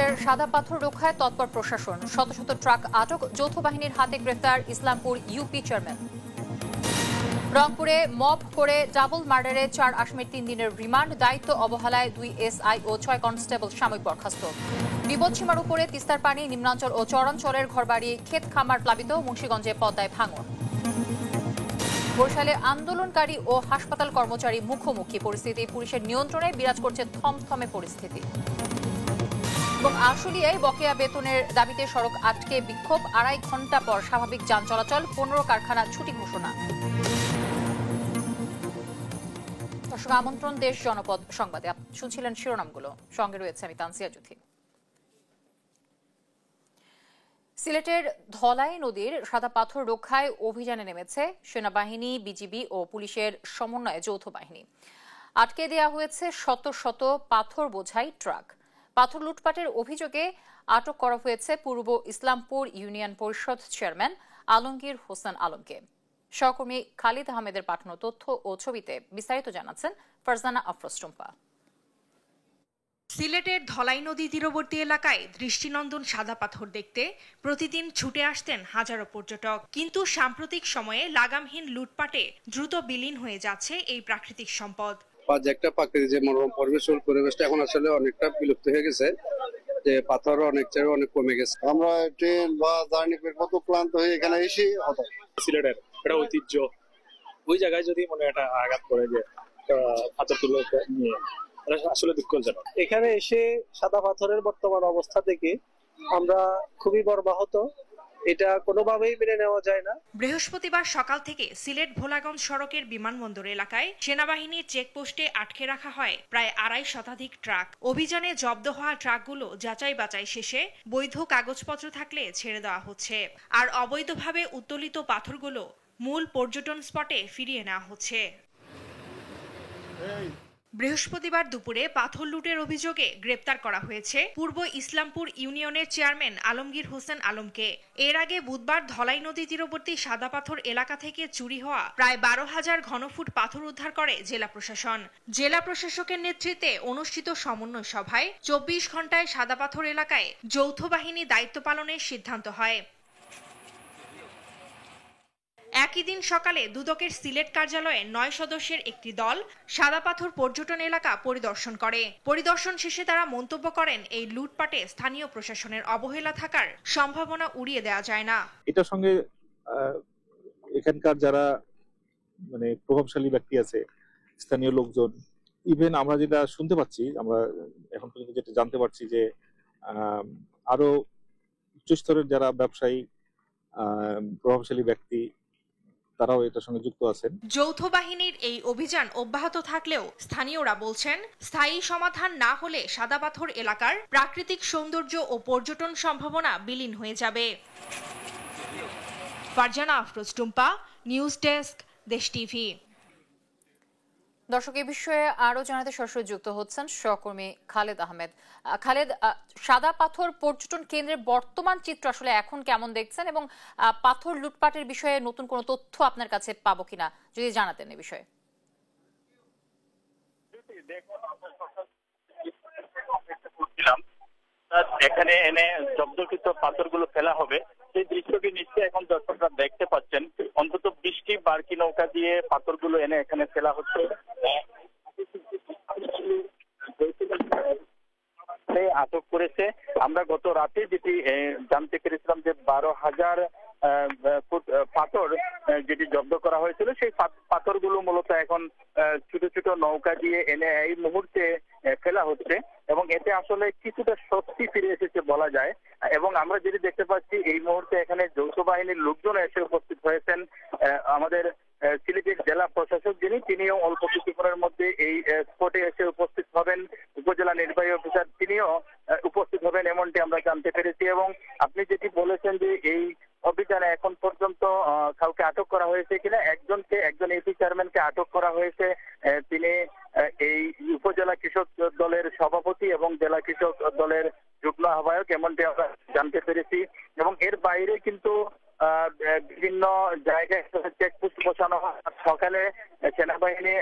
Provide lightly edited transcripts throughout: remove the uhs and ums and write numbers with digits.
সিলেটের সাদা পাথর রক্ষায় তৎপর প্রশাসন, শত শত ট্রাক আটক, যৌথ বাহিনীর হাতে গ্রেফতার ইসলামপুর ইউপি চেয়ারম্যান। রংপুরে মব করে ডাবল মার্ডারে 4 আসামির 3 দিনের রিমান্ড, দায়িত্ব অবহেলায় 2 এসআই ও 6 কনস্টেবল সাময়িক বরখাস্ত। বিপদসীমার উপরে তিস্তার পানি, নিম্নাঞ্চল ও চরাঞ্চলের ঘরবাড়ি, ক্ষেত খামার প্লাবিত, মুন্সিগঞ্জে পদ্মায় ভাঙন। বরিশালে আন্দোলনকারী ও হাসপাতাল কর্মচারী মুখোমুখি পরিস্থিতি, পুলিশের নিয়ন্ত্রণে বিরাজ করছে থমথমে পরিস্থিতি। এবং আশুলিয়ায় বকেয়া বেতনের দাবিতে সড়ক আটকে বিক্ষোভ, 2.5 ঘন্টা পর স্বাভাবিক যান চলাচল, 15 কারখানা ছুটি ঘোষণা। দর্শক, আমন্ত্রণ দেশ জনপদ সংবাদে শুনছিলেন শিরোনামগুলো, সঙ্গে রয়েছে আমি তানসিয়া জুথি। সিলেটের ধলাই নদীর সাদা পাথর রক্ষায় অভিযানে নেমেছে সেনাবাহিনী, বিজিবি ও পুলিশের সমন্বয়ে যৌথ বাহিনী। আটকে দেয়া হয়েছে শত শত পাথর বোঝাই ট্রাক। পাথর লুটপাটের অভিযোগে আটক করা হয়েছে পূর্ব ইসলামপুর ইউনিয়ন পরিষদ চেয়ারম্যান আলমগীর হোসেন আলমকে। সহকর্মী খালিদ আহমেদের পাঠানো তথ্য ও ছবিতে বিস্তারিত জানাচ্ছেন ফারজানা আফরোজ টুম্পা। সিলেটের ধলাই নদী তীরবর্তী এলাকায় দৃষ্টিনন্দন সাদা পাথর দেখতে প্রতিদিন ছুটে আসতেন হাজারো পর্যটক, কিন্তু সাম্প্রতিক সময়ে লাগামহীন লুটপাটে দ্রুত বিলীন হয়ে যাচ্ছে এই প্রাকৃতিক সম্পদ। যে একটা প্রাকৃতিক যে মনোরম পরিবেশটা এখন আসলে অনেকটা বিলুপ্ত হয়ে গেছে, যে পাথর অনেক কমে গেছে। আমরা ট্রেন বা জার্নি করে কত ক্লান্ত হয়ে এখানে এসে হতাশ। সিলেটের এটা ঐতিহ্য, ওই জায়গায় যদি মনে একটা আঘাত করে যে পাথরগুলো নিয়ে, আসলে দুঃখজনক। এখানে এসে সাদা পাথরের বর্তমান অবস্থা দেখে আমরা খুবই মর্মাহত, এটা কোনোভাবেই মেনে নেওয়া যায় না। বৃহস্পতিবার সকাল থেকে সিলেট ভোলাগঞ্জ সড়কের বিমানবন্দর এলাকায় সেনাবাহিনীর চেকপোস্টে আটকে রাখা হয় প্রায় 2.5 শতাধিক ট্রাক। অভিযানে জব্দ হওয়া ট্রাকগুলো যাচাই বাছাই শেষে বৈধ কাগজপত্র থাকলে ছেড়ে দেওয়া হচ্ছে, আর অবৈধভাবে উত্তোলিত পাথরগুলো মূল পর্যটন স্পটে ফিরিয়ে নেওয়া হচ্ছে। বৃহস্পতিবার দুপুরে পাথর লুটের অভিযোগে গ্রেপ্তার করা হয়েছে পূর্ব ইসলামপুর ইউনিয়নের চেয়ারম্যান আলমগীর হোসেন আলমকে। এর আগে বুধবার ধলাই নদী তীরবর্তী সাদা পাথর এলাকা থেকে চুরি হওয়া প্রায় 12,000 ঘনফুট পাথর উদ্ধার করে জেলা প্রশাসন। জেলা প্রশাসকের নেতৃত্বে অনুষ্ঠিত সমন্বয় সভায় 24 ঘন্টায় সাদা পাথর এলাকায় যৌথ বাহিনী দায়িত্ব পালনের সিদ্ধান্ত হয়। একই দিন সকালে দুদকের সিলেট কার্যালয়ে 9 সদস্যের একটি দল সাদা পাথর পর্যটন এলাকা পরিদর্শন করে। পরিদর্শন শেষে তারা মন্তব্য করেন, এই লুটপাটে স্থানীয় প্রশাসনের অবহেলা থাকার সম্ভাবনা উড়িয়ে দেওয়া যায় না। এটার সঙ্গে এখানকার যারা প্রভাবশালী ব্যক্তি আছে, স্থানীয় লোকজন, ইভেন আমরা যেটা শুনতে পাচ্ছি, আমরা এখন পর্যন্ত যেটা জানতে পারছি যে আরো উচ্চস্তরের যারা ব্যবসায়ী, প্রভাবশালী ব্যক্তি, তারাও এটার সঙ্গে যুক্ত আছেন। যৌথ বাহিনীর এই অভিযান অব্যাহত থাকলেও স্থানীয়রা বলছেন, স্থায়ী সমাধান না হলে সাদা পাথর এলাকার প্রাকৃতিক সৌন্দর্য ও পর্যটন সম্ভাবনা বিলীন হয়ে যাবে। ফারজানা আফরোজ টুম্পা, নিউজ ডেস্ক, দেশ টিভি। দর্শক, এই বিষয়ে আরো জানাতে সরাসরি যুক্ত হচ্ছেন সহকর্মী খালেদ আহমেদ। খালেদ, সাদা পাথর পর্যটন কেন্দ্রের বর্তমান চিত্র আসলে এখন কেমন দেখছেন, এবং পাথর লুটপাটের বিষয়ে নতুন কোনো তথ্য আপনার কাছে পাবো কিনা যদি জানাতেন এই বিষয়ে। এখানে এনে জব্দকৃত পাথরগুলো ফেলা হবে, সেই দৃশ্যটি নিশ্চয়ই এখন দর্শকরা দেখতে পাচ্ছেন। অন্তত 20টি বারকি নৌকা দিয়ে পাথরগুলো এনে এখানে ফেলা হচ্ছে। আটক করেছে। আমরা গত রাতে যেটি জানতে পেরেছিলাম যে 12,000 ফুট পাথর যেটি জব্দ করা হয়েছিল, সেই পাথরগুলো মূলত এখন ছোট ছোট নৌকা দিয়ে এনে এই মুহূর্তে ফেলা হচ্ছে, এবং এতে আসলে কিছুটা স্বস্তি ফিরে এসেছে বলা যায়। এবং আমরা যেটি দেখতে পাচ্ছি, এই মুহূর্তে এখানে যৌথ বাহিনীর লোকজন এসে উপস্থিত হয়েছেন। আমাদের সিলেটের জেলা প্রশাসক তিনিও অল্প কিছুক্ষণের মধ্যে এই স্পটে এসে উপস্থিত হবেন। উপজেলা নির্বাহী অফিসার তিনিও উপস্থিত হবেন এমনটি আমরা জানতে পেরেছি। এবং আপনি যেটি বলেছেন যে এই অভিযানে এখন পর্যন্ত কাউকে আটক করা হয়েছে কিনা, একজন এপি চেয়ারম্যানকে আটক করা হয়েছে। তিনি এই উপজেলা কৃষক দলের সভাপতি এবং জেলা কৃষক দলের যুগ্ম আহ্বায়ক, এমনটি আমরা জানতে পেরেছি। এবং এর বাইরে কিন্তু বিভিন্ন জায়গায় চেকপোস্ট বসানো হয়। সকালে সেনাবাহিনী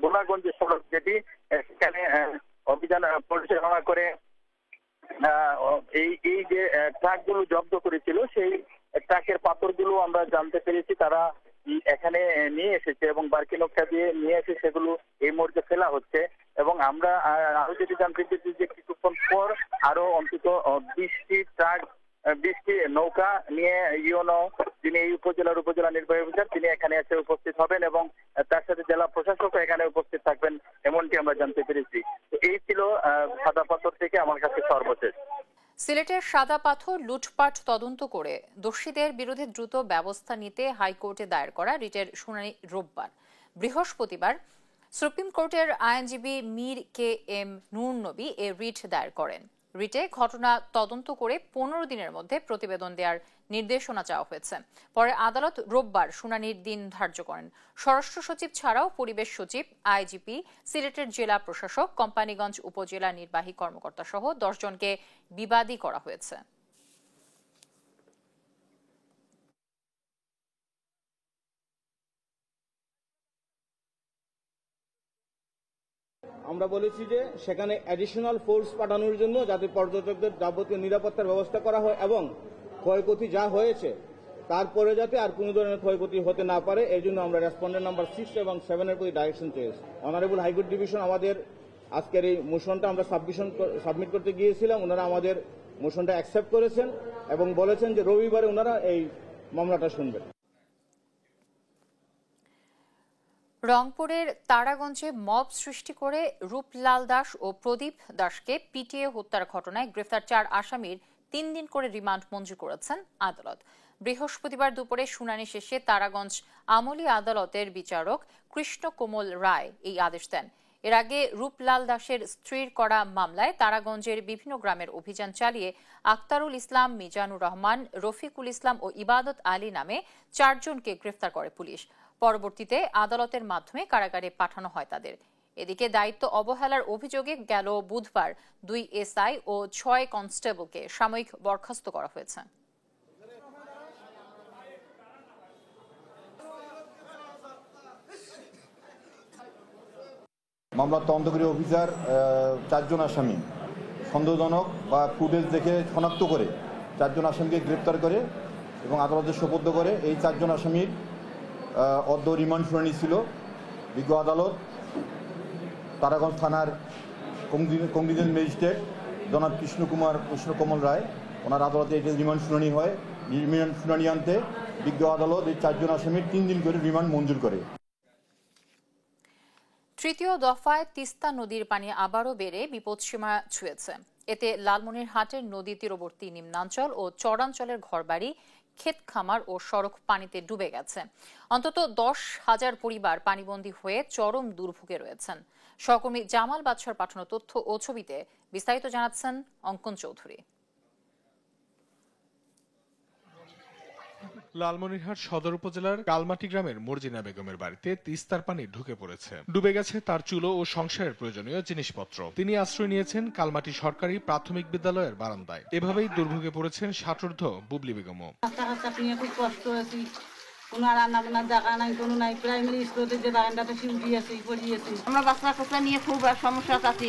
ভোলাগঞ্জ সড়ক যেটি, সেখানে অভিযান পরিচালনা করে এই যে ট্রাকগুলো জব্দ করেছিল সেই ট্রাকের পাথরগুলো আমরা জানতে পেরেছি তারা এখানে নিয়ে এসেছে এবং বার্কিনক্কা দিয়ে নিয়ে এসে সেগুলো এই মুহূর্তে ফেলা হচ্ছে। এবং আমরা আরো যেটি জানতে পেরেছি যে কিছুক্ষণ পর আরো অন্তত 20টি নৌকা নিয়ে ইউনো যিনি এই উপজেলা নির্বাহী অফিসার তিনি এখানে এসে উপস্থিত হবেন এবং তার সাথে জেলা প্রশাসক এখানে উপস্থিত থাকবেন এমনটি আমরা জানতে পেরেছি। এই ছিল সাদা পাথর থেকে আমার কাছে সর্বশেষ। সিলেটের সাদা পাথর লুটপাট তদন্ত করে দোষীদের বিরুদ্ধে দ্রুত ব্যবস্থা নিতে হাইকোর্টে দায়ের করা রিটের শুনানি রোববার। বৃহস্পতিবার সুপ্রিম কোর্টের আইনজীবী মীর কে এম নূর নবী এ রিট দায়ের করেন। রিটে ঘটনা তদন্ত করে 15 দিনের মধ্যে প্রতিবেদন দেওয়ার নির্দেশনা চাওয়া হয়েছে। পরে আদালত রোববার শুনানির দিন ধার্য করেন। স্বরাষ্ট্র সচিব ছাড়াও পরিবেশ সচিব, আইজিপি, সিলেটের জেলা প্রশাসক, কোম্পানীগঞ্জ উপজেলা নির্বাহী কর্মকর্তা সহ 10 জনকে বিবাদী করা হয়েছে। আমরা বলেছি যে সেখানে অ্যাডিশনাল ফোর্স পাঠানোর জন্য যাতে পর্যটকদের যাবতীয় নিরাপত্তার ব্যবস্থা করা হয় এবং ক্ষয়ক্ষতি যা হয়েছে তারপরে যাতে আর কোনো ধরনের ক্ষয়ক্ষতি হতে না পারে এই জন্য আমরা রেসপন্ডেন্ট নাম্বার 6 এবং 7 এর প্রতি ডাইরেকশন চেয়েছি। অনারেবল হাইকোর্ট ডিভিশন আমাদের আজকের এই মোশনটা আমরা সাবমিট করতে গিয়েছিলাম, ওনারা আমাদের মোশনটা অ্যাকসেপ্ট করেছেন এবং বলেছেন যে রবিবারে ওনারা এই মামলাটা শুনবেন। রংপুরের তারাগঞ্জে মব সৃষ্টি করে রূপলাল দাস ও প্রদীপ দাসকে পিটিয়ে হত্যার ঘটনায় গ্রেফতার 4 আসামির 3 দিন করে রিমান্ড মঞ্জুর করেছেন আদালত। বৃহস্পতিবার দুপুরে শুনানি শেষে তারাগঞ্জ আমলি আদালতের বিচারক কৃষ্ণ কোমল রায় এই আদেশ দেন। এর আগে রূপলাল দাসের স্ত্রীর করা মামলায় তারাগঞ্জের বিভিন্ন গ্রামের অভিযান চালিয়ে আক্তারুল ইসলাম, মিজানুর রহমান, রফিকুল ইসলাম ও ইবাদত আলী নামে 4 জনকে গ্রেফতার করে পুলিশ। পরবর্তীতে আদালতের মাধ্যমে কারাগারে পাঠানো হয় তাদের। এদিকে দায়িত্ব অবহেলার অভিযোগে গেল বুধবার 2 এসআই ও 6 কনস্টেবলকে সাময়িক বরখাস্ত করা হয়েছে। মামলার তদন্তকারী অফিসার 4 জন আসামি সন্দেহজনক বা ফুটেজ দেখে শনাক্ত করে 4 জন আসামিকে গ্রেপ্তার করে এবং আদালতে সোপর্দ করে। এই 4 জন আসামির অদ্য রিমান্ড শুনানি ছিল। বিজ্ঞ আদালত তারাগঞ্জ থানার কংগ্রেস ম্যাজিস্ট্রেট জনাব কৃষ্ণ কমল রায় ওনার আদালতে এটি রিমান্ড শুনানি হয়। রিমান্ড শুনানি আনতে বিজ্ঞ আদালত এই 4 জন আসামির 3 দিন করে রিমান্ড মঞ্জুর করে। তৃতীয় দফায় তিস্তা নদীর পানি আবারও বেড়ে বিপদসীমা ছুঁয়েছে। এতে লালমনিরহাটের নদী তীরবর্তী নিম্নাঞ্চল ও চরাঞ্চলের ঘরবাড়ি, ক্ষেত খামার ও সড়ক পানিতে ডুবে গেছে। অন্তত 10,000 পরিবার পানিবন্দী হয়ে চরম দুর্ভোগে রয়েছেন। সহকর্মী জামাল বাদশার পাঠানো তথ্য ও ছবিতে বিস্তারিত জানাচ্ছেন অঙ্কন চৌধুরী। লালমনিরহাট সদর উপজেলার কালমাটি গ্রামের মর্জিনা বেগমের বাড়িতে তিস্তার পানি ঢুকে পড়েছে। ডুবে গেছে তার চুলো ও সংসারের প্রয়োজনীয় জিনিসপত্র। তিনি আশ্রয় নিয়েছেন কালমাটি সরকারি প্রাথমিক বিদ্যালয়ের বারান্দায়। এভাবেই দুর্ভোগে পড়েছেন ষাটোর্ধ্ব বুবলি বেগমও। খুব কষ্ট হয়েছি, কোনো রান্না বান্নার জায়গা নাই, কোনো নাই। প্রাইমারি স্কুলে যে বারান্দাটা উঠিয়েছি পড়িয়েছি। আমরা বাচ্চা কোচা নিয়ে খুব সমস্যা চাচ্ছি।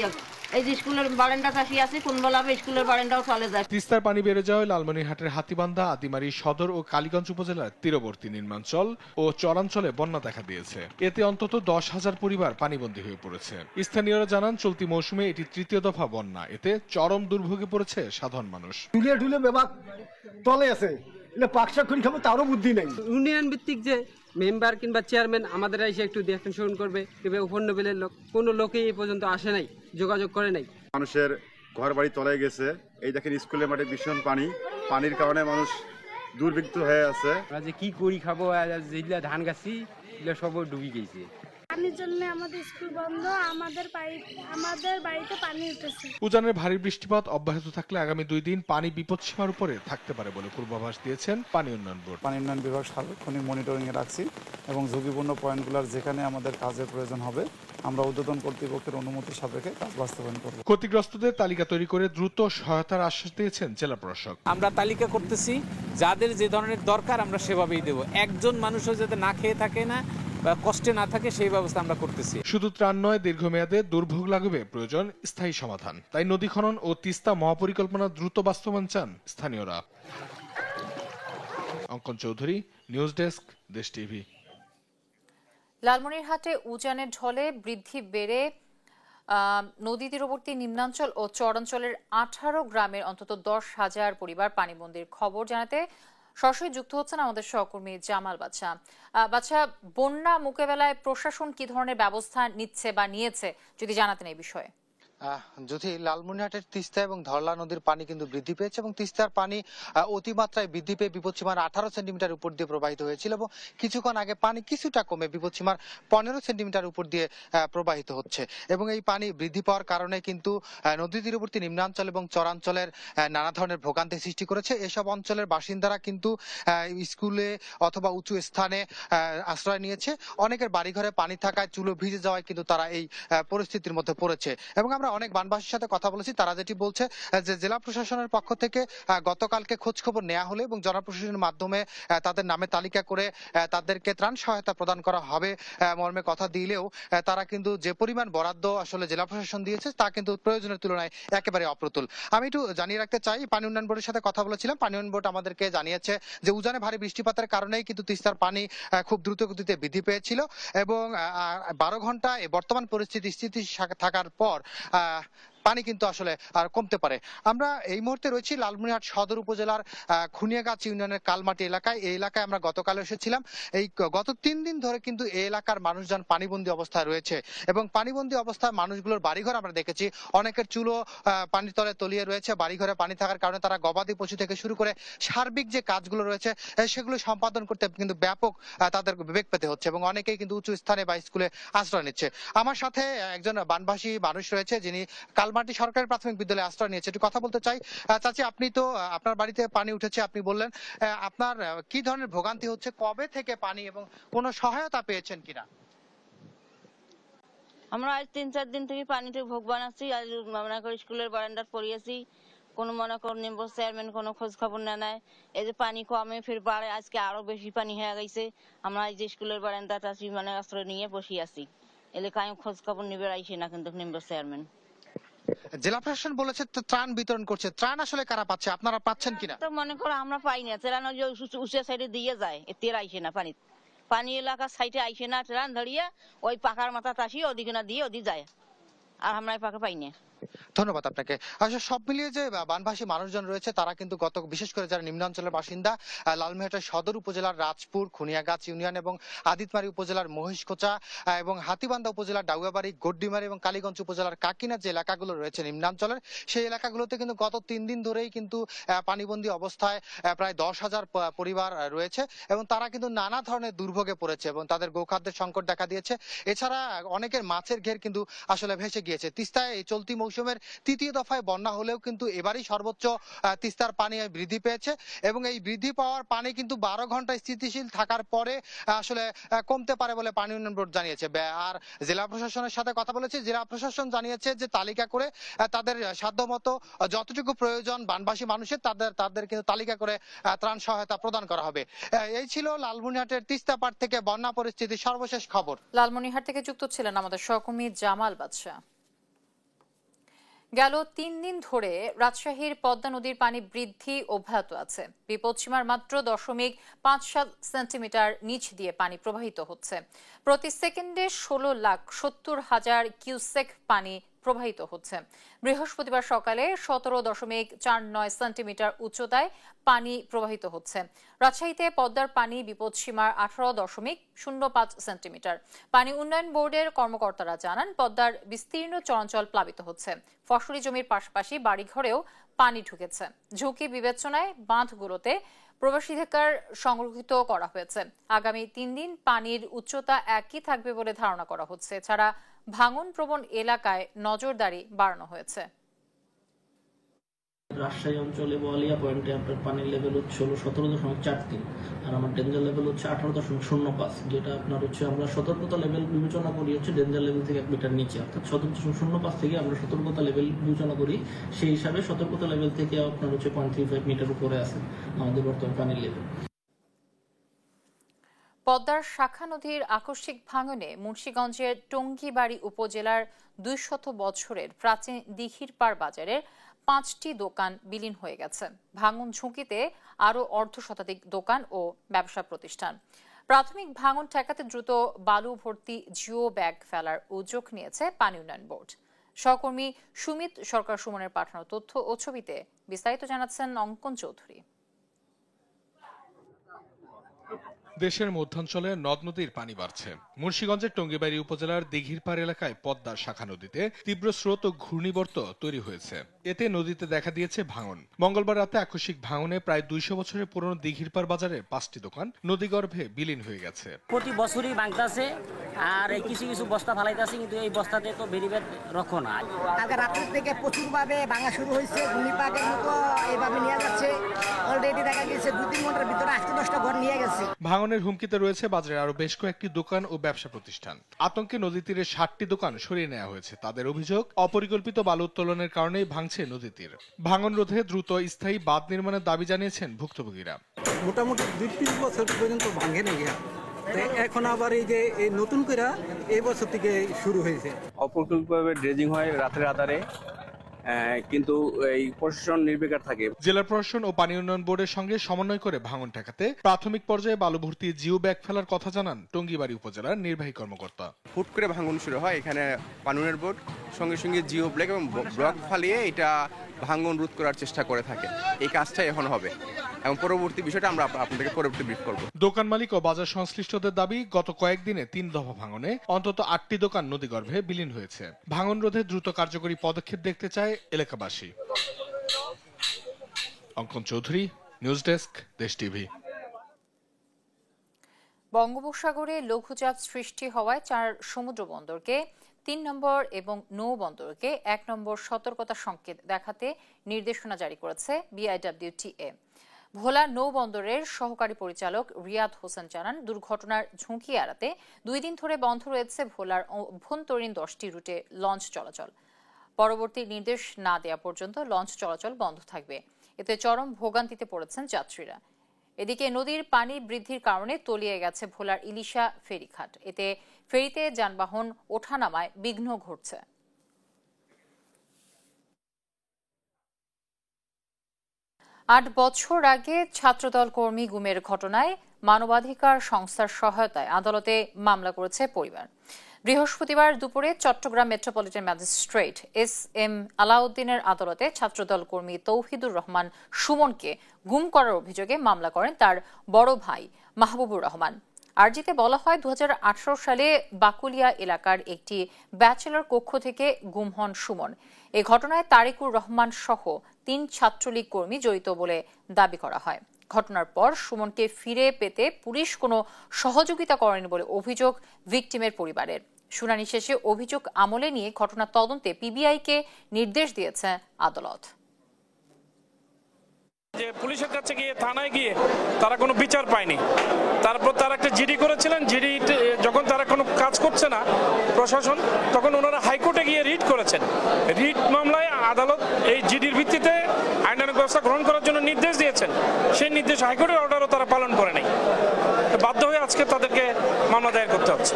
এই যে স্কুলের বারান্দা চাষি আছে, কোন বেলা স্কুলের বারান্দাও চলে যায়। তিস্তার পানি বেড়ে যাওয়ায় লালমনিরহাটের হাতিবান্ধা, আদিমারি সদর ও কালীগঞ্জ উপজেলার তীরবর্তী নিম্নাঞ্চল ও চরাঞ্চলে বন্যা দেখা দিয়েছে। এতে অন্তত 10,000 পরিবার পানিবন্দী হয়ে পড়েছে। স্থানীয়রা জানান চলতি মৌসুমে এটি তৃতীয় দফা বন্যা। এতে চরম দুর্ভোগে পড়েছে সাধারণ মানুষ। তলে আছে পাকশা খুন খাবো তারও বুদ্ধি নেই। ইউনিয়ন ভিত্তিক যে মেম্বার কিংবা চেয়ারম্যান আমাদের এসে একটু দেখেন করবে, কিংবা উপর লেভেলের লোক কোনো লোকই এই পর্যন্ত আসে নাই, যোগাযোগ করে নাই। মানুষের ঘর বাড়ি তলায় গেছে। এই দেখেন স্কুলের মাঠে ভীষণ পানির কারণে মানুষ দুর্ভিক্ষ হয়ে আছে। যে কি করি খাবো, যেগুলা ধান গাছি সব ডুবে গেছে। পানির জন্য আমাদের স্কুল বন্ধ, আমাদের বাড়িতে পানি উঠেছে। উজানের ভারী বৃষ্টিপাত অব্যাহত থাকলে আগামী 2 দিন পানি বিপদসীমার উপরে থাকতে পারে বলে পূর্বাভাস দিয়েছেন পানি উন্নয়ন বোর্ড। পানি উন্নয়ন বিভাগ সার্বক্ষণিক মনিটরিং এ রাখছি এবং ঝুঁকিপূর্ণ পয়েন্টগুলোর যেখানে আমাদের কাজের প্রয়োজন হবে আমরা ঊর্ধ্বতন কর্তৃপক্ষের অনুমতি সাপেক্ষে কাজ বাস্তবায়ন করব। ক্ষতিগ্রস্তদের তালিকা তৈরি করে দ্রুত সহায়তার আশ্বাস দিয়েছেন জেলা প্রশাসক। আমরা তালিকা করতেছি, যাদের যে ধরনের দরকার আমরা সেভাবেই দেব। একজন মানুষও যাতে না খেয়ে থাকে না কষ্টে না থাকে সেই ব্যবস্থা আমরা করতেছি। শুধু ত্রাণ নয়, দীর্ঘমেয়াদে দুর্ভোগ লাঘবে প্রয়োজন স্থায়ী সমাধান। তাই নদী খনন ও তিস্তা মহাপরিকল্পনা দ্রুত বাস্তবায়ন চান স্থানীয়রা। অঙ্কন চৌধুরী, নিউজ ডেস্ক, দেশ টিভি। লালমনিরহাটে উজানের ঢলে বৃদ্ধি বেড়ে নদী তীরবর্তী নিম্নাঞ্চল ও চরাঞ্চলের 18 গ্রামের অন্তত 10,000 পরিবার পানিবন্দির খবর জানাতে সরাসরি যুক্ত হচ্ছেন আমাদের সহকর্মী জামাল বাদশা। বাদশা, বন্যা মোকাবেলায় প্রশাসন কি ধরনের ব্যবস্থা নিচ্ছে বা নিয়েছে যদি জানাতেন এই বিষয়ে। যদি লালমনিরহাটের তিস্তা এবং ধরলা নদীর পানি কিন্তু বৃদ্ধি পেয়েছে এবং তিস্তার পানি অতিমাত্রায় বৃদ্ধি পেয়ে বিপদসীমার 18 সেন্টিমিটার উপর দিয়ে প্রবাহিত হয়েছিল এবং কিছুক্ষণ আগে পানি কিছুটা কমে বিপদসীমার 15 সেন্টিমিটার উপর দিয়ে প্রবাহিত হচ্ছে এবং এই পানি বৃদ্ধি পাওয়ার কারণে কিন্তু নদী তীরবর্তী নিম্নাঞ্চল এবং চরাঞ্চলের নানা ধরনের ভোগান্তি সৃষ্টি করেছে। এসব অঞ্চলের বাসিন্দারা কিন্তু স্কুলে অথবা উঁচু স্থানে আশ্রয় নিয়েছে। অনেকের বাড়িঘরে পানি থাকায় চুলো ভিজে যাওয়ায় কিন্তু তারা এই পরিস্থিতির মধ্যে পড়েছে এবং আমরা অনেক বানবাসীর সাথে কথা বলেছি। তারা যেটি বলছে যে জেলা প্রশাসনের পক্ষ থেকে গতকালকে খোঁজ খবর নেওয়া হলে এবং জনপ্রশাসনের মাধ্যমে তাদের নামে তালিকা করে তাদেরকে ত্রাণ সহায়তা প্রদান করা হবে মর্মে কথা দিলেও তারা কিন্তু যে পরিমাণ বরাদ্দ আসলে জেলা প্রশাসন দিয়েছে তা কিন্তু প্রয়োজনের তুলনায় একেবারে অপ্রতুল। আমি একটু জানিয়ে রাখতে চাই, পানি উন্নয়ন বোর্ডের সাথে কথা বলেছিলাম। পানি উন্নয়ন বোর্ড আমাদেরকে জানিয়েছে যে উজানে ভারী বৃষ্টিপাতের কারণেই কিন্তু তিস্তার পানি খুব দ্রুত গতিতে বৃদ্ধি পেয়েছিল এবং 12 ঘন্টা বর্তমান পরিস্থিতি স্থিতি থাকার পর পানি কিন্তু আসলে আর কমতে পারে। আমরা এই মুহূর্তে রয়েছি লালমনিরহাট সদর উপজেলার খুনিয়াগাছ ইউনিয়নের কালমাটি এলাকায়। এই এলাকায় আমরা গতকাল এসেছিলাম। এই গত 3 দিন ধরে কিন্তু এই এলাকার মানুষজন পানিবন্দী অবস্থায় রয়েছে এবং পানিবন্দী অবস্থায় মানুষগুলোর বাড়িঘর আমরা দেখেছি অনেকের চুলো পানির তলে তলিয়ে রয়েছে। বাড়িঘরে পানি থাকার কারণে তারা গবাদি পশু থেকে শুরু করে সার্বিক যে কাজগুলো রয়েছে সেগুলো সম্পাদন করতে কিন্তু ব্যাপক তাদের বিবেক পেতে হচ্ছে এবং অনেকেই কিন্তু উঁচু স্থানে বা স্কুলে আশ্রয় নিচ্ছে। আমার সাথে একজন বানভাসী মানুষ রয়েছে যিনি কালমাটি সরকারি প্রাথমিক বিদ্যালয়ে আশ্রয় নিয়েছে। একটু কথা বলতে চাই। চাচি, আপনি তো আপনার বাড়িতে পানি উঠেছে, আপনি বললেন আপনার কি ধরনের ভোগান্তি হচ্ছে, কবে থেকে পানি এবং কোনো সহায়তা পেয়েছেন কিনা? আমরা আজ 3-4 দিন থেকে পানিতে ভোগ বানাচ্ছি। আজ মনে করি স্কুলের বারান্দার পড়িয়েছি, কোনো মনে কর মেম্বার চেয়ারম্যান কোনো খোঁজ খবর নেয়। এই যে পানি কমে ফের বাড়ে, আজকে আরো বেশি পানি হয়ে গেছে। আমরা এই যে স্কুলের বারান্দাটা মানে আশ্রয় নিয়ে বসে আছি, এলাকায় খোঁজ খবর নিবে আইসে না কিন্তু মেম্বার চেয়ারম্যান। জেলা প্রশাসন বলেছে ত্রাণ বিতরণ করছে, ত্রাণ আসলে কারা পাচ্ছে, আপনারা পাচ্ছেন কিনা? তো মনে করো আমরা পাই না, ত্রাণ ওই উঁচু সাইডে দিয়ে যায়, এতে আইসে না পানি। পানি এলাকার সাইডে আইসে না, ত্রাণ ধরিয়ে ওই পাকার মাথা তাসি ওদিকে না দিয়ে ওদিকে যায়, আর আমরা পাকা পাই না। ধন্যবাদ আপনাকে। আসলে সব মিলিয়ে যে বানভাসী মানুষজন রয়েছে তারা কিন্তু বিশেষ করে যারা নিম্নাঞ্চলের বাসিন্দা লালমনিরহাটের সদর উপজেলার রাজপুর, খুনিয়াগাছ ইউনিয়ন এবং আদিতমারি উপজেলার মহিষখোচা এবং হাতীবান্ধা উপজেলার ডাউয়াবাড়ি, গড্ডিমারি এবং কালীগঞ্জ উপজেলার কাকিনা যে এলাকাগুলো রয়েছে নিম্নাঞ্চলের, সেই এলাকাগুলোতে কিন্তু গত 3 দিন ধরেই কিন্তু পানিবন্দী অবস্থায় প্রায় 10,000 পরিবার রয়েছে এবং তারা কিন্তু নানা ধরনের দুর্ভোগে পড়েছে এবং তাদের গোখাদ্যের সংকট দেখা দিয়েছে। এছাড়া অনেকের মাছের ঘের কিন্তু আসলে ভেসে গিয়েছে। তিস্তায় এই চলতি মৌসুমের 3য় দফায় বন্যা হলেও কিন্তু এবারই সর্বোচ্চ তিস্তার পানি বৃদ্ধি পেয়েছে এবং এই বৃদ্ধি পাওয়ার পানি কিন্তু 12 ঘন্টা স্থিতিশীল থাকার পরে আসলে কমতে পারে বলে পানি উন্নয়ন বোর্ড জানিয়েছে। আর জেলা প্রশাসনের সাথে কথা বলেছে, জেলা প্রশাসন জানিয়েছে যে তালিকা করে তাদের সাধ্যমতো যতটুকু প্রয়োজন বানবাসী মানুষের তাদের কিন্তু তালিকা করে ত্রাণ সহায়তা প্রদান করা হবে। এই ছিল লালমনিরহাটের তিস্তাপাড় থেকে বন্যা পরিস্থিতির সর্বশেষ খবর। লালমনিরহাট থেকে যুক্ত ছিলেন আমাদের সহকর্মী জামাল বাদশা। গেল 3 দিন ধরে রাজশাহীর পদ্মা নদীর পানি বৃদ্ধি অব্যাহত আছে। বিপদসীমার মাত্র 0.57 সেন্টিমিটার নিচ দিয়ে পানি প্রবাহিত হচ্ছে। প্রতি সেকেন্ডে 16,70,000 কিউসেক পানি প্রবাহিত হচ্ছে। বৃহস্পতিবার সকালে 17.49 সেন্টিমিটার উচ্চতায় পানি প্রবাহিত হচ্ছে। রাজশাহীতে পদ্মার পানি বিপদসীমার 18.05 সেন্টিমিটার। পানি উন্নয়ন বোর্ডের কর্মকর্তারা জানান, পদ্মার বিস্তীর্ণ চরাঞ্চল প্লাবিত হচ্ছে। ফসলি জমির পাশাপাশি বাড়িঘরেও পানি ঢুকেছে। ঝুঁকি বিবেচনায় বাঁধগুলোতে প্রবেশাধিকার সংরক্ষিত করা হয়েছে। আগামী 3 দিন পানির উচ্চতা একই থাকবে বলে ধারণা করা হচ্ছে। এছাড়া ভাঙন প্রবণ এলাকায় নজরদারি বাড়ানো হয়েছে। রাজশাহী অঞ্চলে বোয়ালিয়া পয়েন্টে আপনার পানির লেভেল হচ্ছে 17.43 আর আমার ডেঞ্জার লেভেল হচ্ছে 18.05, যেটা আপনার হচ্ছে আমরা সতর্কতা লেভেল বিবেচনা করি হচ্ছে ডেঞ্জার লেভেল থেকে 1 মিটার নিচে, অর্থাৎ 17.05 থেকে আমরা সতর্কতা লেভেল বিবেচনা করি। সেই হিসাবে সতর্কতা লেভেল থেকে আপনার হচ্ছে 0.35 মিটার উপরে আছে আমাদের বর্তমান পানির লেভেল। পদ্মার শাখা নদীর আকস্মিক ভাঙনে মুন্সিগঞ্জের টঙ্গীবাড়ি উপজেলার 200 বছরের প্রাচীন দিঘিরপাড় বাজারের 5টি দোকান বিলীন হয়ে গেছে। ভাঙন ঝুঁকিতে আরও অর্ধশতাধিক দোকান ও ব্যবসা প্রতিষ্ঠান। প্রাথমিক ভাঙন ঠেকাতে দ্রুত বালু ভর্তি জিও ব্যাগ ফেলার উদ্যোগ নিয়েছে পানি উন্নয়ন বোর্ড। সহকর্মী সুমিত সরকার সুমনের পাঠানো তথ্য ও ছবিতে বিস্তারিত জানাচ্ছেন অঙ্কন চৌধুরী। দেশের মধ্যাঞ্চলে নদ নদীর পানি বাড়ছে। মুন্সিগঞ্জের টঙ্গীবাড়ি উপজেলার দিঘিরপাড় এলাকায় পদ্মার শাখা নদীতে তীব্র স্রোত ও ঘূর্ণিবর্ত তৈরি হয়েছে। এতে নদীতে দেখা দিয়েছে ভাঙন। মঙ্গলবার রাতে আকস্মিক ভাঙনে প্রায় 200 বছরের পুরনো দিঘিরপাড় বাজারের 5টি দোকান নদীগর্ভে বিলীন হয়ে গেছে। প্রতি বছরই ভাঙতাছে আর এই কিছু কিছু বস্তা ফালাইতেছে, কিন্তু এই বস্তাতে তো বেরিবেদ রক্ষণ না। কালকে রাত্রি থেকে প্রচুরভাবে ভাঙা শুরু হয়েছে। ঘূর্ণিপাকের মতো এইভাবে নিয়ে যাচ্ছে। অলরেডি দেখা গেছে 2-3 ঘন্টার ভিতরে 8-10টা ঘর নিয়ে গেছে। ভাঙনের হুমকিতে রয়েছে বাজারে আরো বেশ কয়েকটি দোকান ও ব্যবসা প্রতিষ্ঠান। আতঙ্কে নদী তীরে 60টি দোকান সরিয়ে নেওয়া হয়েছে। তাদের অভিযোগ, অপরিকল্পিত বালু উত্তোলনের কারণেই ভাঙছে নদী তীর। ভাঙন রোধে দ্রুত স্থায়ী বাঁধ নির্মাণের দাবি জানিয়েছেন ভুক্তভোগীরা। মোটামুটি 2-3 বছর পর্যন্ত ভাঙে নেই, এখন আবার এই যে এই নতুন করে এই বছর থেকে শুরু হয়েছে। অপরিকল্পিতভাবে ড্রেজিং হয় রাতের আধারে, কিন্তু এই প্রশাসন নির্বিকার থাকে। জেলা প্রশাসন ও পানি উন্নয়ন বোর্ডের সঙ্গে সমন্বয় করে ভাঙন ঠেকাতে প্রাথমিক পর্যায়ে বালু ভর্তি জিও ব্যাগ ফেলার কথা জানান টঙ্গীবাড়ি উপজেলার নির্বাহী কর্মকর্তা। হুট করে ভাঙন শুরু হয়, এখানে পানি উন্নয়ন বোর্ড সঙ্গে সঙ্গে জিও ব্যাগ এবং ব্লক ফালিয়ে এটা ভাঙন রোধ করার চেষ্টা করে থাকে। এই কাজটা এখন হবে এবং পরবর্তী বিষয়টা আমরা আপনাদেরকে পরবর্তী ব্রিফ করব। দোকান মালিক ও বাজার সংশ্লিষ্টদের দাবি, গত কয়েকদিনে 3 দফা ভাঙনে অন্তত 8টি দোকান নদীগর্ভে বিলীন হয়েছে। ভাঙন রোধে দ্রুত কার্যকরী পদক্ষেপ দেখতে চায় এলাকাবাসী। অঙ্কন চৌধুরী, নিউজ ডেস্ক, দেশ টিভি। বঙ্গোপসাগরে লঘুচাপ সৃষ্টি হওয়ায় 4 সমুদ্র বন্দরকে 3 নম্বর এবং নৌ বন্দরকে 1 নম্বর সতর্কতা সংকেত দেখাতে নির্দেশনা জারি করেছে BIWTA। ভোলা নৌ বন্দরের সহকারী পরিচালক রিয়াদ হোসেন জানান, দুর্ঘটনার ঝুঁকি এড়াতে 2 দিন ধরে বন্ধ রয়েছে ভোলার অভ্যন্তরীণ 10টি রুটে লঞ্চ চলাচল। পরবর্তী নির্দেশ না দেওয়া পর্যন্ত লঞ্চ চলাচল বন্ধ থাকবে। এতে চরম ভোগান্তিতে পড়েছেন যাত্রীরা। এদিকে নদীর পানি বৃদ্ধির কারণে তলিয়ে গেছে ভোলার ইলিশা ফেরিঘাট। এতে ফেরিতে যানবাহন ওঠানামায় বিঘ্ন ঘটছে। আট বছর আগে ছাত্রদল কর্মী গুমের ঘটনায় মানবাধিকার সংস্থার সহায়তায় আদালতে মামলা করেছে পরিবার। বৃহস্পতিবার দুপুরে চট্টগ্রাম মেট্রোপলিটন ম্যাজিস্ট্রেট SM আলাউদ্দিনের আদালতে ছাত্রদল কর্মী তৌহিদুর রহমান সুমনকে গুম করার অভিযোগে মামলা করেন তার বড় ভাই মাহবুবুর রহমান। আরজিতে বলা হয়, 2018 সালে বাকুলিয়া এলাকার একটি ব্যাচেলর কক্ষ থেকে গুম হন সুমন। এই ঘটনায় তারিকুর রহমান সহ 3 ছাত্রলীগ কর্মী জড়িত বলে দাবি করা হয়। ঘটনার পর সুমনকে ফিরে পেতে পুলিশ কোনো সহযোগিতা করেনি বলে অভিযোগ ভিকটিমের পরিবারের। শুনানি শেষে অভিযোগ আমলে নিয়ে ঘটনা তদন্তে PBI-কে নির্দেশ দিয়েছে আদালত। যে পুলিশের কাছে গিয়ে থানায় গিয়ে তারা কোনো বিচার পায়নি, তারপর তারা একটা জিডি করেছিলেন। জিডি যখন তারা কোনো কাজ করছে না প্রশাসন, তখন ওনারা হাইকোর্টে গিয়ে রিট করেছেন। রিট মামলায় আদালত এই জিডির ভিত্তিতে আইনানুগ ব্যবস্থা গ্রহণ করার জন্য নির্দেশ দিয়েছেন। সেই নির্দেশ হাইকোর্টের অর্ডারও তারা পালন করে নাই। বাধ্য হয়ে আজকে তাদেরকে মামলা দায়ের করতে হচ্ছে।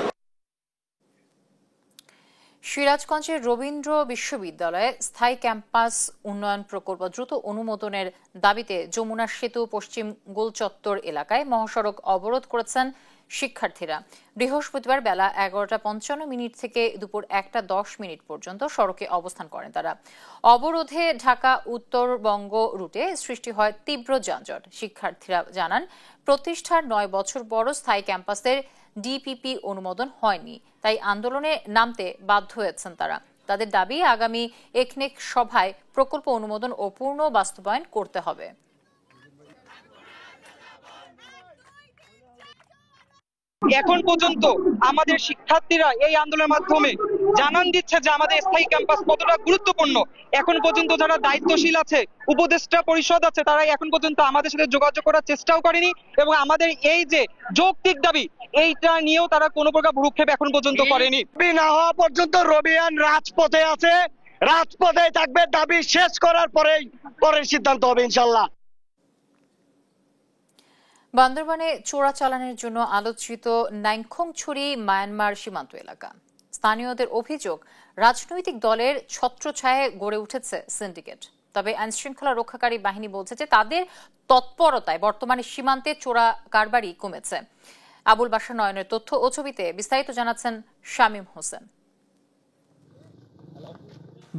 সিরাজগঞ্জের রবীন্দ্র বিশ্ববিদ্যালয়ে স্থায়ী ক্যাম্পাস উন্নয়ন প্রকল্প দ্রুত অনুমোদনের দাবিতে যমুনা সেতু পশ্চিম গোলচত্বর এলাকায় মহাসড়ক অবরোধ করেছেন শিক্ষার্থীরা। বৃহস্পতিবার বেলা 11:55 থেকে দুপুর 1:10 পর্যন্ত সড়কে অবস্থান করেন তারা। অবরোধে ঢাকা উত্তরবঙ্গ রুটে সৃষ্টি হয় তীব্র যানজট। শিক্ষার্থীরা জানান, প্রতিষ্ঠার 9 বছর বড় স্থায়ী ক্যাম্পাসের DPP অনুমোদন হয়নি, তাই আন্দোলনে নামতে বাধ্য হয়েছেন তারা। তাদের দাবি, আগামী একনেক সভায় প্রকল্প অনুমোদন ও পূর্ণ বাস্তবায়ন করতে হবে। এখন পর্যন্ত আমাদের শিক্ষার্থীরা এই আন্দোলনের মাধ্যমে জানান দিচ্ছে যে আমাদের স্থায়ী ক্যাম্পাস কতটা গুরুত্বপূর্ণ। এখন পর্যন্ত যারা দায়িত্বশীল আছে, উপদেষ্টা পরিষদ আছে, তারা এখন পর্যন্ত আমাদের সাথে যোগাযোগ করার চেষ্টাও করেনি এবং আমাদের এই যে যৌক্তিক দাবি এইটা নিয়েও তারা কোনো প্রকার ভ্রুক্ষেপ এখন পর্যন্ত করেনি। না হওয়া পর্যন্ত রবিয়ান রাজপথে আছে, রাজপথে থাকবে। দাবি শেষ করার পরেই পরের সিদ্ধান্ত হবে ইনশাল্লাহ। বান্দরবানে চোরাচালানের জন্য আলোচিত নাইংখংছড়ি মায়ানমার সীমান্ত এলাকা। স্থানীয়দের অভিযোগ, রাজনৈতিক দলের ছত্রছায়ায় গড়ে উঠেছে সিন্ডিকেট। তবে আইনশৃঙ্খলা রক্ষাকারী বাহিনী বলছে যে তাদের তৎপরতায় বর্তমানে সীমান্তে চোরা কারবারি কমেছে। আবুল বাশার নয়নের তথ্য ও ছবিতে বিস্তারিত জানাচ্ছেন শামীম হোসেন।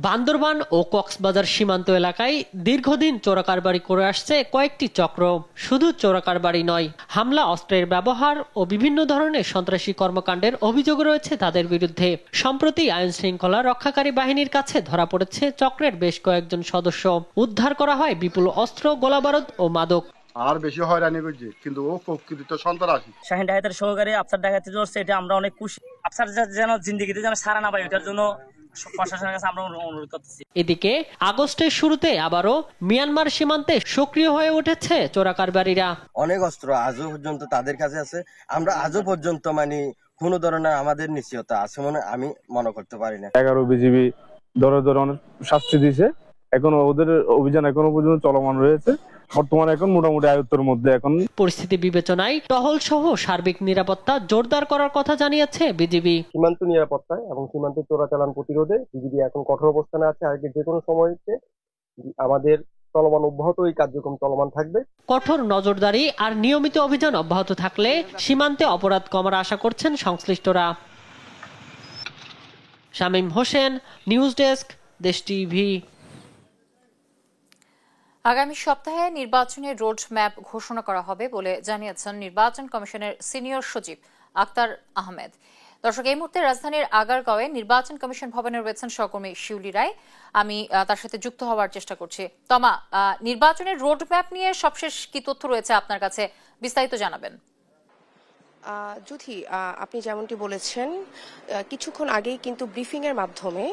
বান্দরবান ও কক্সবাজার সীমান্ত এলাকায় দীর্ঘদিন চোরাকারবারি করে আসছে কয়েকটি চক্র। শুধু চোরাকারবারি নয়, হামলা, অস্ত্রের ব্যবহার ও বিভিন্ন ধরনের সন্ত্রাসী কর্মকাণ্ডের অভিযোগ রয়েছে তাদের বিরুদ্ধে। সম্প্রতি আইন শৃঙ্খলা রক্ষাকারী বাহিনীর কাছে ধরা পড়েছে চক্রের বেশ কয়েকজন সদস্য। উদ্ধার করা হয় বিপুল অস্ত্র, গোলাবারুদ ও মাদক। আর বেশি হয়রানি করছে, কিন্তু ও প্রকৃত সন্ত্রাসী। শাহিন ডাকাতের সহকারী আফসার ডাকাতি ধরছে, এটা আমরা অনেক খুশি। আফসার যেন জিন্দেগিতে যেন সারা না পাই, এটার জন্য প্রশাসনের কাছে আমরা অনুরোধ করতেছি। এদিকে আগস্টের শুরুতে আবারও মিয়ানমার সীমান্তে সক্রিয় হয়ে উঠেছে চোরাকারবারীরা। অনেক অস্ত্র আজও পর্যন্ত তাদের কাছে আছে। আমরা আজও পর্যন্ত কোনো ধরনের আমাদের নিশ্চয়তা আছে মনে আমি মনে করতে পারি না। 11 বিজিবি ধরে অনেক শাস্তি দিয়েছে। এখন ওদের অভিযান এখনো পর্যন্ত চলমান রয়েছে। বর্তমানে এখন মোটামুটি আয়ত্তের মধ্যে। এখন পরিস্থিতি বিবেচনায় টহল সহ সার্বিক নিরাপত্তা জোরদার করার কথা জানিয়েছে বিজিবি। সীমান্ত নিরাপত্তায় এবং সীমান্ত চোরাচালান প্রতিরোধে বিজিবি এখন কঠোর অবস্থানে আছে। আগে যে কোনো সময়তে আমাদের চলমান অব্যাহত এই কার্যক্রম চলমান থাকবে। কঠোর নজরদারি আর নিয়মিত অভিযান অব্যাহত থাকলে সীমান্তে অপরাধ কমার আশা করছেন সংশ্লিষ্টরা। শামীম হোসেন, নিউজ ডেস্ক, দেশ টিভি। আগামী সপ্তাহে নির্বাচনের রোড ম্যাপ ঘোষণা করা হবে বলে জানিয়েছেন নির্বাচন কমিশনের সিনিয়র সচিব আক্তার আহমেদ। দর্শক, এই মুহূর্তে রাজধানীর আগারগাঁওয়ে নির্বাচন কমিশন ভবনে রয়েছেন সহকর্মী শিউলি রায়। আমি তার সাথে যুক্ত হওয়ার চেষ্টা করছি। তমা, নির্বাচনের রোড ম্যাপ নিয়ে সবশেষ কি তথ্য রয়েছে আপনার কাছে, বিস্তারিত জানাবেন। যুথি, আপনি যেমনটি বলেছেন, কিছুক্ষণ আগেই কিন্তু ব্রিফিংয়ের মাধ্যমে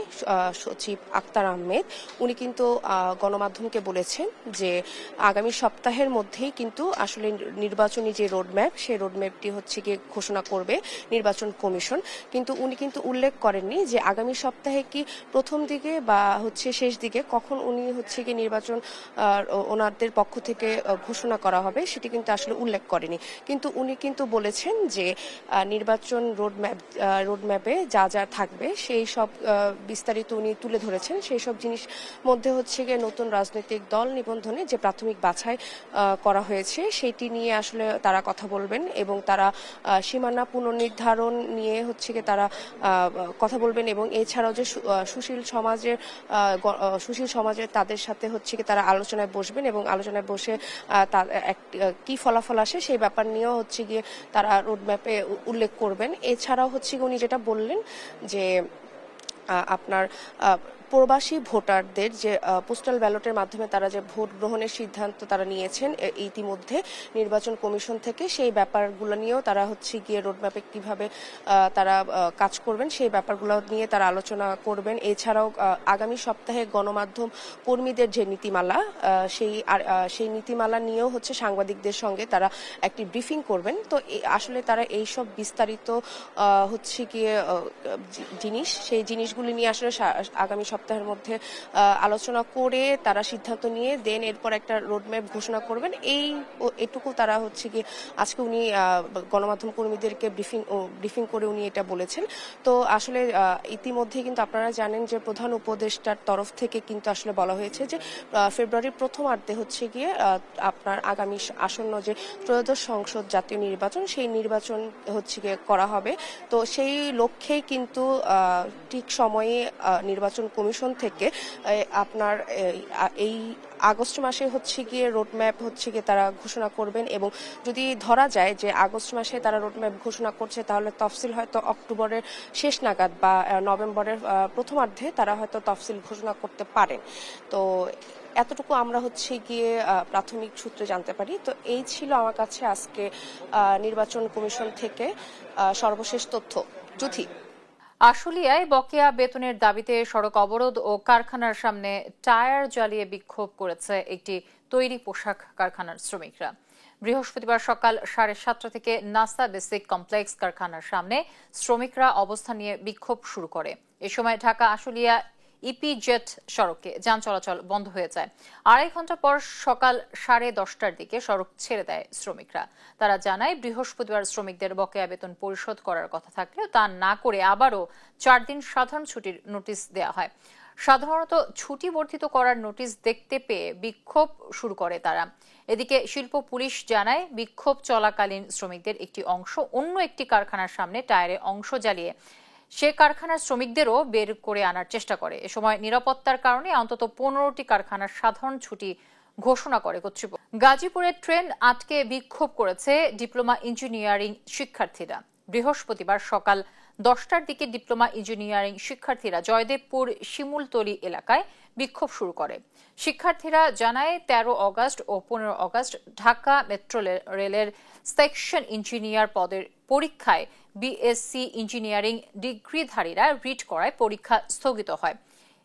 সচিব আক্তার আহমেদ উনি কিন্তু গণমাধ্যমকে বলেছেন যে আগামী সপ্তাহের মধ্যেই কিন্তু আসলে নির্বাচনী যে রোডম্যাপ, সেই রোডম্যাপটি হচ্ছে গিয়ে ঘোষণা করবে নির্বাচন কমিশন। কিন্তু উনি কিন্তু উল্লেখ করেননি যে আগামী সপ্তাহে কি প্রথম দিকে বা হচ্ছে শেষ দিকে কখন উনি হচ্ছে গিয়ে নির্বাচন ওনাদের পক্ষ থেকে ঘোষণা করা হবে, সেটি কিন্তু আসলে উল্লেখ করেনি। কিন্তু উনি কিন্তু বলেছেন যে নির্বাচন রোডম্যাপে যা যা থাকবে সেই সব বিস্তারিত উনি তুলে ধরেছেন। সেই সব জিনিস মধ্যে হচ্ছে গিয়ে নতুন রাজনৈতিক দল নিবন্ধনে যে প্রাথমিক বাছাই করা হয়েছে সেটি নিয়ে আসলে তারা কথা বলবেন এবং তারা সীমানা পুনর্নির্ধারণ নিয়ে হচ্ছে গিয়ে তারা কথা বলবেন এবং এছাড়াও যে সুশীল সমাজের তাদের সাথে হচ্ছে গিয়ে তারা আলোচনায় বসবেন এবং আলোচনায় বসে কি ফলাফল আসে সেই ব্যাপার নিয়েও হচ্ছে গিয়ে তারা রোডম্যাপে উল্লেখ করবেন। এছাড়াও হচ্ছে উনি যেটা বললেন যে আপনার প্রবাসী ভোটারদের যে পোস্টাল ব্যালটের মাধ্যমে তারা যে ভোট গ্রহণের সিদ্ধান্ত তারা নিয়েছেন ইতিমধ্যে নির্বাচন কমিশন থেকে, সেই ব্যাপারগুলো নিয়েও তারা হচ্ছে গিয়ে রোডম্যাপে কিভাবে তারা কাজ করবেন সেই ব্যাপারগুলো নিয়ে তারা আলোচনা করবেন। এছাড়াও আগামী সপ্তাহে গণমাধ্যম কর্মীদের যে নীতিমালা, সেই নীতিমালা নিয়েও হচ্ছে সাংবাদিকদের সঙ্গে তারা একটি ব্রিফিং করবেন। তো আসলে তারা এইসব বিস্তারিত হচ্ছে গিয়ে সেই জিনিসগুলি নিয়ে আসলে আগামী সপ্তাহের মধ্যে আলোচনা করে তারা সিদ্ধান্ত নিয়ে দেন এরপর একটা রোডম্যাপ ঘোষণা করবেন। এটুকু তারা হচ্ছে কি আজকে উনি গণমাধ্যম কর্মীদেরকে ব্রিফিং করে উনি এটা বলেছেন। তো আসলে ইতিমধ্যে কিন্তু আপনারা জানেন যে প্রধান উপদেষ্টার তরফ থেকে কিন্তু আসলে বলা হয়েছে যে ফেব্রুয়ারির প্রথমার্ধে হচ্ছে গিয়ে আপনার আগামী আসন্ন যে ত্রয়োদশ সংসদ জাতীয় নির্বাচন, সেই নির্বাচন হচ্ছে গিয়ে করা হবে। তো সেই লক্ষ্যেই কিন্তু ঠিক সময়ে নির্বাচন কমিশন থেকে আপনার এই আগস্ট মাসে হচ্ছে গিয়ে রোডম্যাপ হচ্ছে গিয়ে তারা ঘোষণা করবেন এবং যদি ধরা যায় যে আগস্ট মাসে তারা রোডম্যাপ ঘোষণা করছে তাহলে তফসিল হয়তো অক্টোবরের শেষ নাগাদ বা নভেম্বরের প্রথমার্ধে তারা হয়তো তফসিল ঘোষণা করতে পারেন। তো এতটুকু আমরা হচ্ছে গিয়ে প্রাথমিক সূত্রে জানতে পারি। তো এই ছিল আমার কাছে আজকে নির্বাচন কমিশন থেকে সর্বশেষ তথ্য। যুথি, আশুলিয়ায় বকেয়া বেতনের দাবিতে সড়ক অবরোধ ও কারখানার সামনে টায়ার জ্বালিয়ে বিক্ষোভ করেছে একটি তৈরি পোশাক কারখানার শ্রমিকরা। বৃহস্পতিবার সকাল 7:30 থেকে নাস্তা বেসিক কমপ্লেক্স কারখানার সামনে শ্রমিকরা অবস্থান নিয়ে বিক্ষোভ শুরু করে। এ সময় ঢাকা আশুলিয়া ইপিজেড সড়কে যান চলাচল বন্ধ হয়ে যায়। 2.5 ঘন্টা পর সকাল 10:30টার দিকে সড়ক ছেড়ে দেয় শ্রমিকরা। তারা জানায়, বৃহস্পতিবার শ্রমিকদের বকেয়া বেতন পরিশোধ করার কথা থাকলেও তা না করে আবারও 4 দিন সাধারণ ছুটির নোটিশ দেওয়া হয়। সাধারণত ছুটি বর্ধিত করার নোটিশ দেখতে পেয়ে বিক্ষোভ শুরু করে তারা। এদিকে শিল্প পুলিশ জানায়, বিক্ষোভ চলাকালীন শ্রমিকদের একটি অংশ অন্য একটি কারখানার সামনে টায়ারে অংশ জ্বালিয়ে সে কারখানার শ্রমিকদেরও বের করে আনার চেষ্টা করে। এ সময় নিরাপত্তার কারণে অন্তত 15টি কারখানার সাধারণ ছুটি ঘোষণা করে কর্তৃপক্ষ। গাজীপুরে ট্রেন আটকে বিক্ষোভ করেছে ডিপ্লোমা ইঞ্জিনিয়ারিং শিক্ষার্থীরা। বৃহস্পতিবার সকাল 10টার দিকে ডিপ্লোমা ইঞ্জিনিয়ারিং শিক্ষার্থীরা জয়দেবপুর শিমুলতলী এলাকায় বিক্ষোভ শুরু করে। শিক্ষার্থীরা জানায়, 13 অগস্ট ও 15 অগস্ট ঢাকা মেট্রো রেলের সেকশন ইঞ্জিনিয়ার পদের পরীক্ষায় বিএসসি ইঞ্জিনিয়ারিং ডিগ্রিধারীরা রিট করায় পরীক্ষা স্থগিত হয়।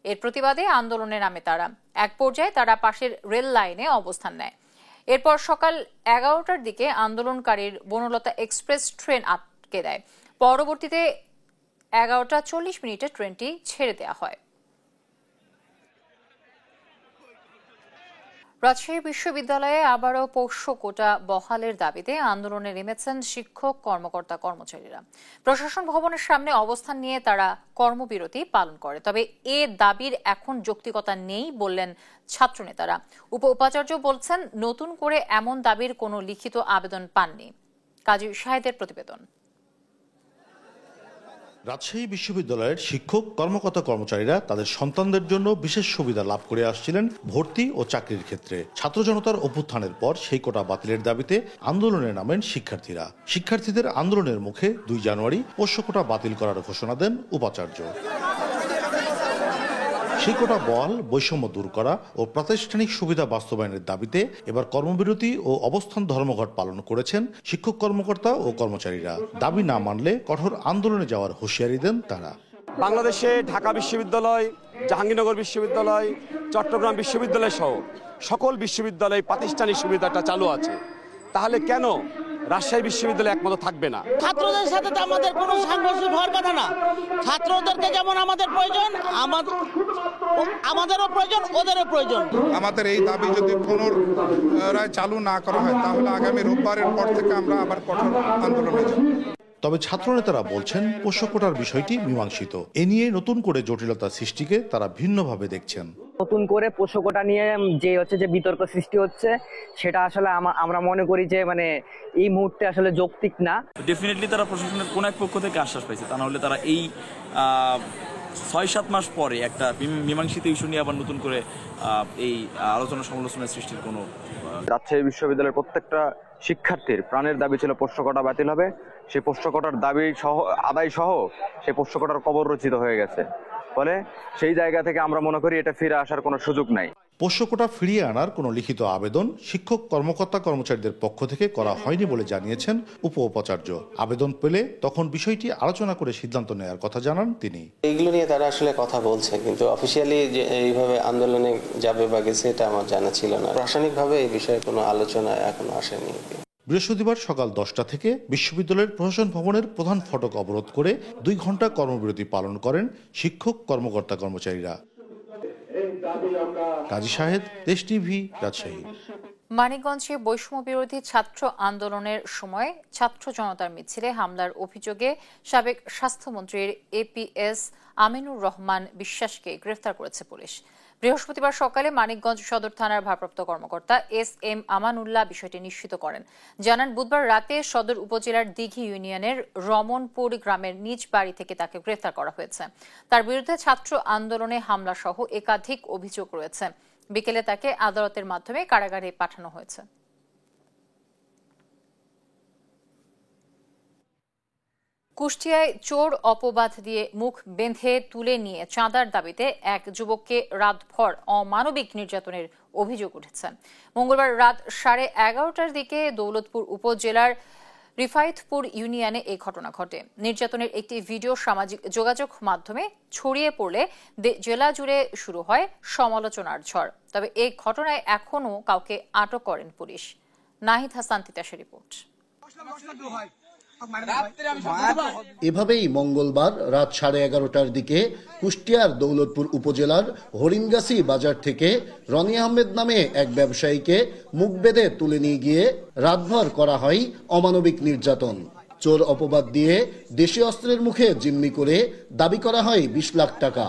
এর প্রতিবাদে আন্দোলনে নামে তারা। এক পর্যায়ে তারা পাশের রেল লাইনে অবস্থান নেয়। এরপর সকাল 11টার দিকে আন্দোলনকারীর বনলতা এক্সপ্রেস ট্রেন আটকে দেয়। পরবর্তীতে 11:40 ট্রেনটি ছেড়ে দেওয়া হয়। রাজশাহী বিশ্ববিদ্যালয়ে আবারও পোষ্য কোটা বহালের দাবিতে আন্দোলনে নেমেছেন শিক্ষক, কর্মকর্তা, কর্মচারীরা। প্রশাসন ভবনের সামনে অবস্থান নিয়ে তারা কর্মবিরতি পালন করে। তবে এ দাবির এখন যৌক্তিকতা নেই বললেন ছাত্রনেতারা। উপাচার্য বলছেন, নতুন করে এমন দাবির কোনো লিখিত আবেদন পাননি। কাজী শাহেদের প্রতিবেদন। রাজশাহী বিশ্ববিদ্যালয়ের শিক্ষক, কর্মকর্তা, কর্মচারীরা তাদের সন্তানদের জন্য বিশেষ সুবিধা লাভ করে আসছিলেন ভর্তি ও চাকরির ক্ষেত্রে। ছাত্র জনতার অভ্যুত্থানের পর সেই কোটা বাতিলের দাবিতে আন্দোলনে নামেন শিক্ষার্থীরা। শিক্ষার্থীদের আন্দোলনের মুখে 2 জানুয়ারি পোষ্য কোটা বাতিল করার ঘোষণা দেন উপাচার্য। সেই কোটা বহাল, বৈষম্য দূর করা ও প্রাতিষ্ঠানিক সুবিধা বাস্তবায়নের দাবিতে এবার কর্মবিরতি ও অবস্থান ধর্মঘট পালন করেছেন শিক্ষক, কর্মকর্তা ও কর্মচারীরা। দাবি না মানলে কঠোর আন্দোলনে যাওয়ার হুঁশিয়ারি দেন তারা। বাংলাদেশে ঢাকা বিশ্ববিদ্যালয়, জাহাঙ্গীরনগর বিশ্ববিদ্যালয়, চট্টগ্রাম বিশ্ববিদ্যালয় সহ সকল বিশ্ববিদ্যালয়ে প্রাতিষ্ঠানিক সুবিধাটা চালু আছে, তাহলে কেন রাজশাহী বিশ্ববিদ্যালয় একমত থাকবে না? ছাত্রদের সাথে তো আমাদের কোনো সাংঘর্ষিক হওয়ার কথা না। ছাত্রদেরকে যেমন আমাদের প্রয়োজন, আমাদেরও প্রয়োজন, ওদেরও প্রয়োজন। আমাদের এই দাবি যদি পুনরায় চালু না করা হয়, তাহলে আগামী রোববারের পর থেকে আমরা আবার কঠোর আন্দোলনে যাব। তবে ছাত্রনেতারা বলছেন, পোষ্য কোটার বিষয়টি মীমাংসিত। এ নিয়ে নতুন করে জটিলতা সৃষ্টিকে তারা ভিন্নভাবে দেখছেন। নতুন করে পোষ্য কোটা নিয়ে যে বিতর্ক সৃষ্টি হচ্ছে, সেটা আসলে আমরা মনে করি যে এই মুহূর্তে আসলে যৌক্তিক না। ডেফিনেটলি তারা প্রশাসনের কোন এক পক্ষ থেকে আশ্বাস পাইছে, তা নাহলে তারা এই 6-7 মাস পরে একটা মীমাংসিত ইস্যু নিয়ে আবার নতুন করে এই আলোচনা সমালোচনার সৃষ্টির কোনো। রাজশাহী বিশ্ববিদ্যালয়ের প্রত্যেকটা শিক্ষার্থীর প্রাণের দাবি ছিল পোষ্য কোটা বাতিল হবে। সেই পোষ্য কোটার দাবি সহ আদায় সহ সেই পোষ্য কোটার কবর রচিত হয়ে গেছে। ফলে সেই জায়গা থেকে আমরা মনে করি এটা ফিরে আসার কোনো সুযোগ নাই। পোষ্য কোটা ফিরিয়ে আনার কোনো লিখিত আবেদন শিক্ষক, কর্মকর্তা, কর্মচারীদের পক্ষ থেকে করা হয়নি বলে জানিয়েছেন উপাচার্য। আবেদন পেলে তখন বিষয়টি আলোচনা করে সিদ্ধান্ত নেওয়ার কথা জানান তিনি। এইগুলো নিয়ে তারা আসলে কথা বলছে, কিন্তু অফিসিয়ালি যে এইভাবে আন্দোলনে যাবে বা গেছে এটা আমার জানা ছিল না। রাসায়নিকভাবে এই বিষয়ে কোনো আলোচনা এখনো আসেনি। বৃহস্পতিবার সকাল 10টা থেকে বিশ্ববিদ্যালয়ের প্রশাসন ভবনের প্রধান ফটক অবরোধ করে 2 ঘন্টা কর্মবিরতি পালন করেন শিক্ষক, কর্মকর্তা, কর্মচারীরা। কাজী শাহেদ, দেশ টিভি, রাজশাহী। মানিকগঞ্জে বৈষম্য বিরোধী ছাত্র আন্দোলনের সময় ছাত্র জনতার মিছিলে হামলার অভিযোগে সাবেক স্বাস্থ্যমন্ত্রীর এপিএস আমিনুর রহমান বিশ্বাসকে গ্রেফতার করেছে পুলিশ। বৃহস্পতিবার সকালে মানিকগঞ্জ সদর থানার ভারপ্রাপ্ত কর্মকর্তা এস.এম. আমানুল্লাহ বিষয়টি নিশ্চিত করেন। জানান, বুধবার রাতে সদর উপজেলার দিঘি ইউনিয়নের রমনপুর গ্রামের নিজ বাড়ি থেকে তাকে গ্রেফতার করা হয়েছে। তার বিরুদ্ধে ছাত্র আন্দোলনে হামলা সহ একাধিক অভিযোগ রয়েছে। বিকেলে তাকে আদালতের মাধ্যমে কারাগারে পাঠানো হয়েছে। কুষ্টিয়ায় চোর অপবাদ দিয়ে মুখ বেঁধে তুলে নিয়ে চাঁদার দাবিতে এক যুবককে রাতভর অমানবিক নির্যাতনের অভিযোগ উঠেছে। মঙ্গলবার রাত 11:30টার দিকে দৌলতপুর উপজেলার রিফায়েতপুর ইউনিয়নে এই ঘটনা ঘটে। নির্যাতনের একটি ভিডিও সামাজিক যোগাযোগ মাধ্যমে ছড়িয়ে পড়লে জেলা জুড়ে শুরু হয় সমালোচনার ঝড়। তবে এই ঘটনায় এখনও কাউকে আটক করেন পুলিশ। নাহিদ হাসান তিতাসের রিপোর্ট। এভাবেই মঙ্গলবার রাত 11:30টার দিকে কুষ্টিয়ার দৌলতপুর উপজেলার হরিণগাছি বাজার থেকে রনি আহমেদ নামে এক ব্যবসায়ীকে মুখ বেঁধে তুলে নিয়ে গিয়ে রাতভর করা হয় অমানবিক নির্যাতন। চোর অপবাদ দিয়ে দেশি অস্ত্রের মুখে জিম্মি করে দাবি করা হয় 20 লাখ টাকা।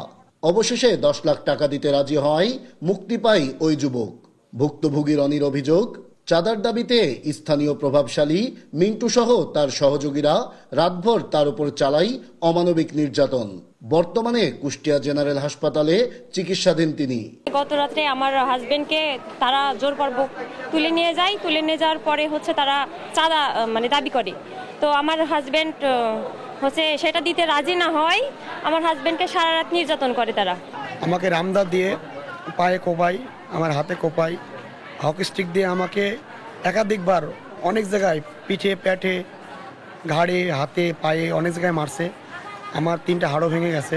অবশেষে 10 লাখ টাকা দিতে রাজি হয় মুক্তি পায় ওই যুবক। ভুক্তভোগী রনির অভিযোগ, চাঁদার দাবিতে স্থানীয় প্রভাবশালী মিন্টু সহ তার সহযোগীরা রাতভর তার উপর চালায় অমানবিক নির্যাতন। বর্তমানে কুষ্টিয়া জেনারেল হাসপাতালে চিকিৎসাধীন তিনি। গত রাত্রে আমার হাজবেন্ডকে তারা জোরপূর্বক তুলে নিয়ে যায়। তুলে নিয়ে যাওয়ার পরে তারা চাঁদা দাবি করে। তো আমার হাজবেন্ড সেটা দিতে রাজি না হয়। আমার হাজবেন্ডকে সারা রাত নির্যাতন করে তারা। আমাকে রামদা দিয়ে পায়ে কোপাই, আমার হাতে কোপাই, হকি স্টিক দিয়ে আমাকে একাধিকবার অনেক জায়গায় পিঠে, পেটে, ঘাড়ে, হাতে, পায়ে অনেক জায়গায় মারছে। আমার 3টা হাড়ও ভেঙে গেছে।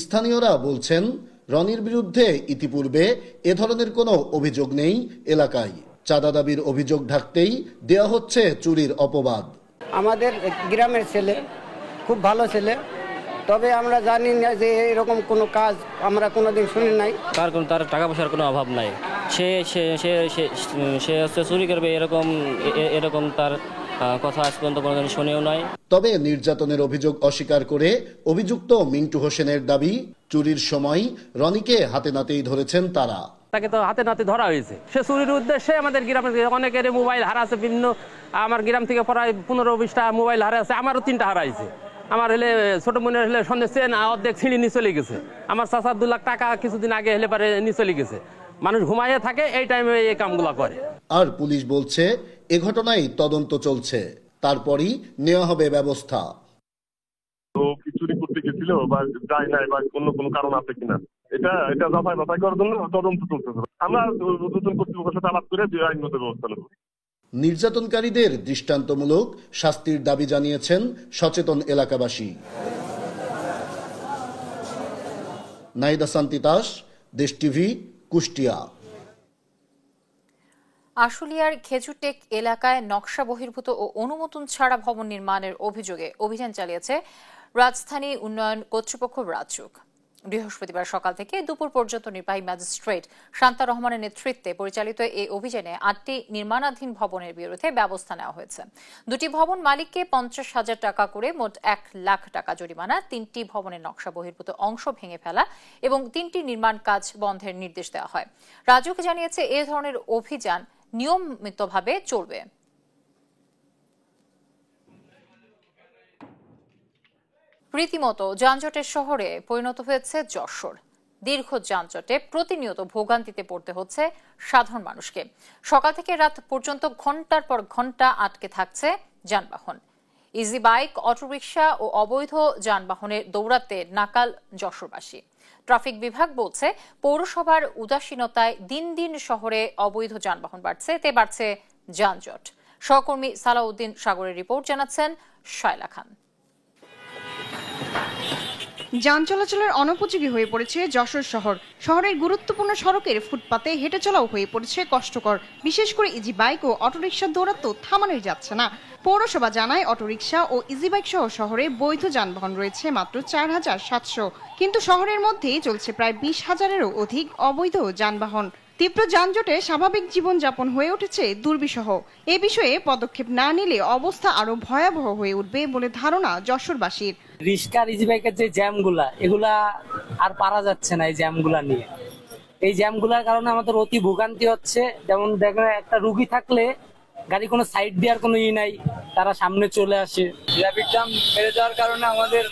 স্থানীয়রা বলছেন, রনির বিরুদ্ধে ইতিপূর্বে এ ধরনের কোনো অভিযোগ নেই এলাকায়। চাঁদা দাবির অভিযোগ ঢাকতেই দেওয়া হচ্ছে চুরির অপবাদ। আমাদের গ্রামের ছেলে, খুব ভালো ছেলে, তবে আমরা জানি না যে এরকম কোনো কাজ আমরা কোনোদিন শুনি নাই। তার টাকা পয়সার কোনো অভাব নাই। সে চুরি করবে এরকম তার কথা আজ পর্যন্ত কোনোদিন শুনেও নাই। তবে নির্যাতনের অভিযোগ অস্বীকার করে অভিযুক্ত মিন্টু হোসেনের দাবি, চুরির সময় রনিকে হাতে নাতেই ধরেছেন তারা। তাকে তো হাতে নাতে ধরা হয়েছে। সে চুরির উদ্দেশ্যে আমাদের গ্রামে অনেকের মোবাইল হারাছে। বিভিন্ন আমার গ্রাম থেকে প্রায় 15-20টা মোবাইল হারাছে। আমারও 3টা হারাইছে। আমার ছোট বোনের সন্ধ্যে চেন অর্ধেক ছিঁড়ি নিয়ে চলে গেছে। আমার চাচার 2 লাখ টাকা কিছুদিন আগে পারে নিয়ে চলে গেছে। মানুষ ঘুমাইয়ে থাকে, এই টাইমে এই কামগুলো করে। আর পুলিশ বলছে এ ঘটনায় তদন্ত চলছে, তারপরই নেওয়া হবে ব্যবস্থা। তো কি চুরি করতে গেছিল বা যায় নাই বা কোনো কারণ আছে কিনা এটা যাচাই করার জন্য তদন্ত চলতেছে। আমরা নতুন কর্তৃপক্ষের সাথে আলাপ করে আইনগত ব্যবস্থা নেব। নির্যাতনকারীদের দৃষ্টান্তমূলক শাস্তির দাবি জানিয়েছেন সচেতন এলাকাবাসী। নাইদা সান্তিতাস, দেশ টিভি, কুষ্টিয়া। আশুলিয়ার খেজুরটেক এলাকায় নকশা বহির্ভূত ও অনুমোদন ছাড়া ভবন নির্মাণের অভিযোগে অভিযান চালিয়েছে রাজধানী উন্নয়ন কর্তৃপক্ষ রাজউক। বৃহস্পতিবার সকাল থেকে দুপুর পর্যন্ত নির্বাহী ম্যাজিস্ট্রেট শান্তা রহমানের নেতৃত্বে পরিচালিত এই অভিযানে 8টি নির্মাণাধীন ভবনের বিরুদ্ধে ব্যবস্থা নেওয়া হয়েছে। 2টি ভবন মালিককে 50,000 টাকা করে মোট 1 লাখ টাকা জরিমানা, 3টি ভবনের নকশা বহির্ভূত অংশ ভেঙে ফেলা এবং 3টি নির্মাণ কাজ বন্ধের নির্দেশ দেওয়া হয়। রাজউক জানিয়েছে, এ ধরনের অভিযান নিয়মিতভাবে চলবে। রীতিমতো যানজটের শহরে পরিণত হয়েছে যশোর। দীর্ঘ যানজটে প্রতিনিয়ত ভোগান্তিতে পড়তে হচ্ছে সাধারণ মানুষকে। সকাল থেকে রাত পর্যন্ত ঘন্টার পর ঘন্টা আটকে থাকছে যানবাহন। ইজি বাইক, অটোরিকশা ও অবৈধ যানবাহনের দৌড়াতে নাকাল যশোরবাসী। ট্রাফিক বিভাগ বলছে, পৌরসভার উদাসীনতায় দিন দিন শহরে অবৈধ যানবাহন বাড়ছে, এতে বাড়ছে যানজট। সহকর্মী সালাউদ্দিন সাগরের রিপোর্ট জানাচ্ছেন শায়লা খান। যান চলাচলের অনুপযোগী হয়ে পড়েছে যশোর শহর। শহরের গুরুত্বপূর্ণ সড়কের ফুটপাতে হেঁটে চলাও হয়ে পড়েছে কষ্টকর। বিশেষ করে ইজি বাইক ও অটোরিকশা দৌড়াতেও থামানোই যাচ্ছে না। পৌরসভা জানায়, অটোরিকশা ও ইজি বাইক সহ শহরে বৈধ যানবাহন রয়েছে মাত্র 4700, কিন্তু শহরের মধ্যেই চলছে প্রায় 20,000-এরও অধিক অবৈধ যানবাহন। তীব্র যানজটে স্বাভাবিক জীবনযাপন হয়ে উঠেছে দুর্বিষহ। এ বিষয়ে পদক্ষেপ না নিলে অবস্থা আরো ভয়াবহ হয়ে উঠবে বলে ধারণা যশোরবাসীর। রিক্সা ইজি বাইকের যে জ্যামগুলা, এগুলা আর পারা যাচ্ছে না। এই জ্যামগুলা নিয়ে, এই জ্যামগুলার কারণে আমাদের অতি ভোগান্তি হচ্ছে। যেমন দেখেন, একটা রুগী থাকলে গাড়ি কোনো সাইড দেওয়ার কোনো নাই, তারা সামনে চলে আসে। ট্রাফিক জ্যাম বেড়ে যাওয়ার কারণে আমাদের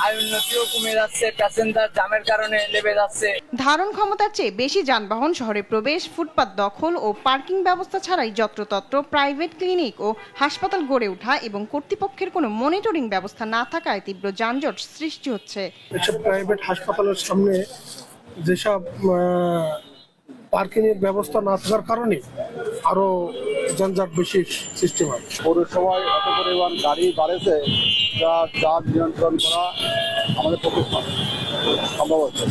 আয় উন্নতিও কমে যাচ্ছে, প্যাসেঞ্জার জ্যামের কারণে লেবে যাচ্ছে। ধারণ ক্ষমতার চেয়ে বেশি যানবাহন শহরে প্রবেশ, ফুটপাত দখল ও পার্কিং ব্যবস্থা ছাড়াই যত্রতত্র প্রাইভেট ক্লিনিক ও হাসপাতাল গড়ে ওঠা এবং কর্তৃপক্ষের কোনো মনিটরিং ব্যবস্থা না থাকায় তীব্র যানজট সৃষ্টি হচ্ছে। এসব প্রাইভেট হাসপাতালের সামনে যেসব পার্কিং এর ব্যবস্থা না থাকার কারণে আরো যানজট বেশি সৃষ্টি হয়। পৌরসভায় এত পরিমাণ গাড়ি বাড়েছে, যা নিয়ন্ত্রণ করা আমাদের পক্ষে সম্ভব হচ্ছে।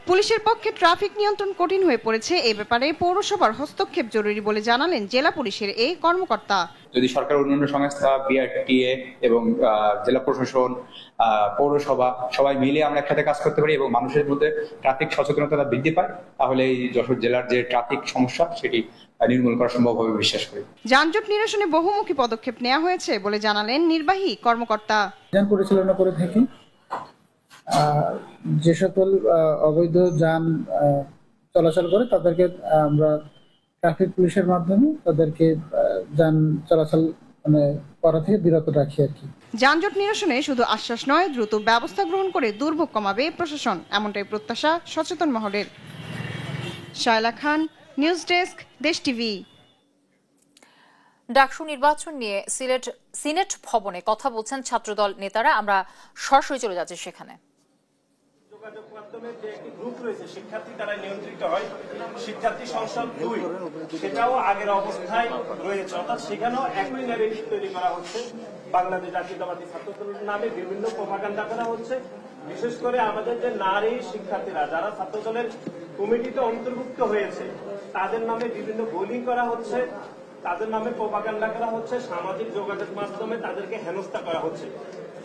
পুলিশের পক্ষে ট্রাফিক নিয়ন্ত্রণ কঠিন হয়ে পড়েছে। এ ব্যাপারে পৌরসভার হস্তক্ষেপ জরুরি বলে জানালেন জেলা পুলিশের এই কর্মকর্তা। যদি সরকার অন্যান্য সংস্থা, বিআরটিএ এবং জেলা প্রশাসন, পৌরসভা সবাই মিলে আমরা একসাথে কাজ করতে পারি এবং মানুষের মধ্যে ট্রাফিক সচেতনতা বৃদ্ধি পায়, তাহলে এই যশোর জেলার যে ট্রাফিক সমস্যা সেটি নির্মূল করা সম্ভব হবে বিশ্বাস করি। যানজট নিরসনে বহুমুখী পদক্ষেপ নেওয়া হয়েছে বলে জানালেন নির্বাহী কর্মকর্তা। যান পরিচালনা করে থাকি, যে সকল অবৈধ যান চলাচল করে তাদেরকে আমরা ট্রাফিক পুলিশের মাধ্যমে তাদেরকে যান চলাচল করা থেকে বিরত রাখি আর কি। যানজট নিরসনে শুধু আশ্বাস নয়, দ্রুত ব্যবস্থা গ্রহণ করে দুর্ভোগ কমাবে প্রশাসন, এমনটাই প্রত্যাশা সচেতন মহলের। শায়লা খান, নিউজ ডেস্ক, দেশ টিভি। ডাকসু নির্বাচন নিয়ে সিনেট ভবনে কথা বলছেন ছাত্রদল নেতারা। আমরা সরাসরি চলে যাচ্ছি সেখানে। যোগাযোগ মাধ্যমে যে একটি গ্রুপ রয়েছে শিক্ষার্থী দ্বারা নিয়ন্ত্রিত হয়, শিক্ষার্থী সংসদ 2, সেটাও আগের অবস্থায় রয়েছে, অর্থাৎ সেখানেও একই ন্যারেটিভ তৈরি করা হচ্ছে। বাংলাদেশ জাতীয়তাবাদী ছাত্রদলের নামে বিভিন্ন প্রোপাগান্ডা করা হচ্ছে। বিশেষ করে আমাদের যে নারী শিক্ষার্থীরা যারা ছাত্রদলের কমিটিতে অন্তর্ভুক্ত হয়েছে তাদের নামে বিভিন্ন বোলিং করা হচ্ছে, তাদের নামে প্রোপাগান্ডা করা হচ্ছে, সামাজিক যোগাযোগ মাধ্যমে তাদেরকে হেনস্থা করা হচ্ছে।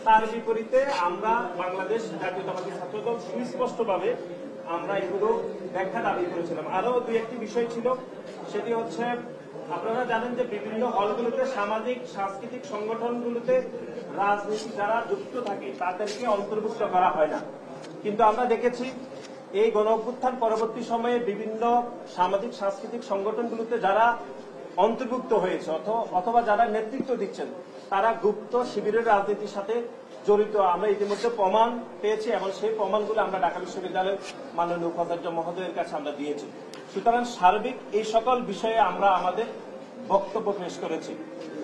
তার বিপরীতে আমরা বাংলাদেশ জাতীয়তাবাদী ছাত্রদল সুস্পষ্টভাবে আমরা এগুলো ব্যাখ্যা দাবি করেছিলাম। আরো দুই একটি বিষয় ছিল, সেটি হচ্ছে আপনারা জানেন যে বিভিন্ন হলগুলোতে সামাজিক সাংস্কৃতিক সংগঠনগুলোতে রাজনীতি যারা যুক্ত থাকে তাদেরকে অন্তর্ভুক্ত করা হয় না, কিন্তু আমরা দেখেছি এই গণ অভ্যুত্থান পরবর্তী সময়ে বিভিন্ন সামাজিক সাংস্কৃতিক সংগঠনগুলোতে যারা অন্তর্ভুক্ত হয়েছে অথবা যারা নেতৃত্ব দিচ্ছেন তারা গুপ্ত শিবিরের রাজনীতির সাথে জড়িত। আমরা ইতিমধ্যে প্রমাণ পেয়েছি এবং সেই প্রমাণগুলো আমরা ঢাকা বিশ্ববিদ্যালয়ের মাননীয় উপাচার্য মহোদয়ের কাছে আমরা দিয়েছি। সুতরাং সার্বিক এই সকল বিষয়ে আমরা আমাদের বক্তব্য পেশ করেছি।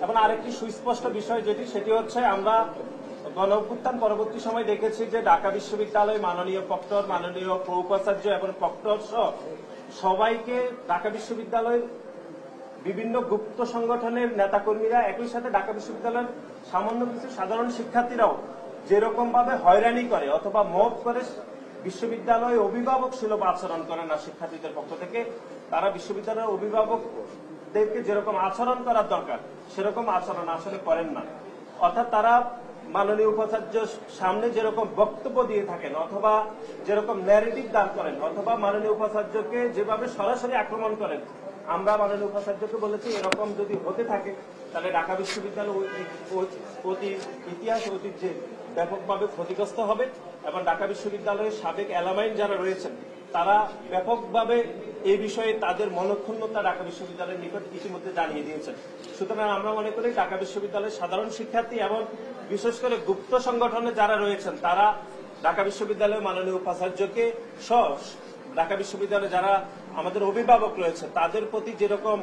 এবং আরেকটি সুস্পষ্ট বিষয় সেটি হচ্ছে আমরা গণ অভ্যুত্থান পরবর্তী সময় দেখেছি যে ঢাকা বিশ্ববিদ্যালয় মাননীয় প্রক্টর, মাননীয় উপাচার্য এবং প্রক্টর সহ সবাইকে ঢাকা বিশ্ববিদ্যালয়ের বিভিন্ন গুপ্ত সংগঠনের নেতাকর্মীরা, একই সাথে ঢাকা বিশ্ববিদ্যালয়ের সামান্য কিছু সাধারণ শিক্ষার্থীরাও যেরকম ভাবে হয়রানি করে অথবা মব করে বিশ্ববিদ্যালয়ে অভিভাবক সুলভ আচরণ করে না শিক্ষার্থীদের পক্ষ থেকে, তারা বিশ্ববিদ্যালয়ের অভিভাবকদেরকে যেরকম আচরণ করার দরকার সেরকম আচরণ আসলে করেন না। অর্থাৎ তারা মাননীয় উপাচার্য সামনে যেরকম বক্তব্য দিয়ে থাকেন অথবা যেরকম ন্যারেটিভ দান করেন অথবা মাননীয় উপাচার্যকে যেভাবে সরাসরি আক্রমণ করেন, আমরা মাননীয় উপাচার্যকে বলেছি এরকম যদি হতে থাকে তাহলে ঢাকা বিশ্ববিদ্যালয় ইতিহাস ঐতিহ্যে ব্যাপকভাবে ক্ষতিগ্রস্ত হবে এবং ঢাকা বিশ্ববিদ্যালয়ের সাবেক অ্যালামাইন যারা রয়েছেন তারা ব্যাপকভাবে এই বিষয়ে তাদের মনক্ষুণ্ণতা ঢাকা বিশ্ববিদ্যালয়ের নিকট ইতিমধ্যে জানিয়ে দিয়েছেন। সুতরাং আমরা মনে করি ঢাকা বিশ্ববিদ্যালয়ের সাধারণ শিক্ষার্থী এবং বিশেষ করে গুপ্ত সংগঠনে যারা রয়েছেন তারা ঢাকা বিশ্ববিদ্যালয়ের মাননীয় উপাচার্যকে সহ ঢাকা বিশ্ববিদ্যালয়ে যারা আমাদের অভিভাবক রয়েছে তাদের প্রতি যেরকম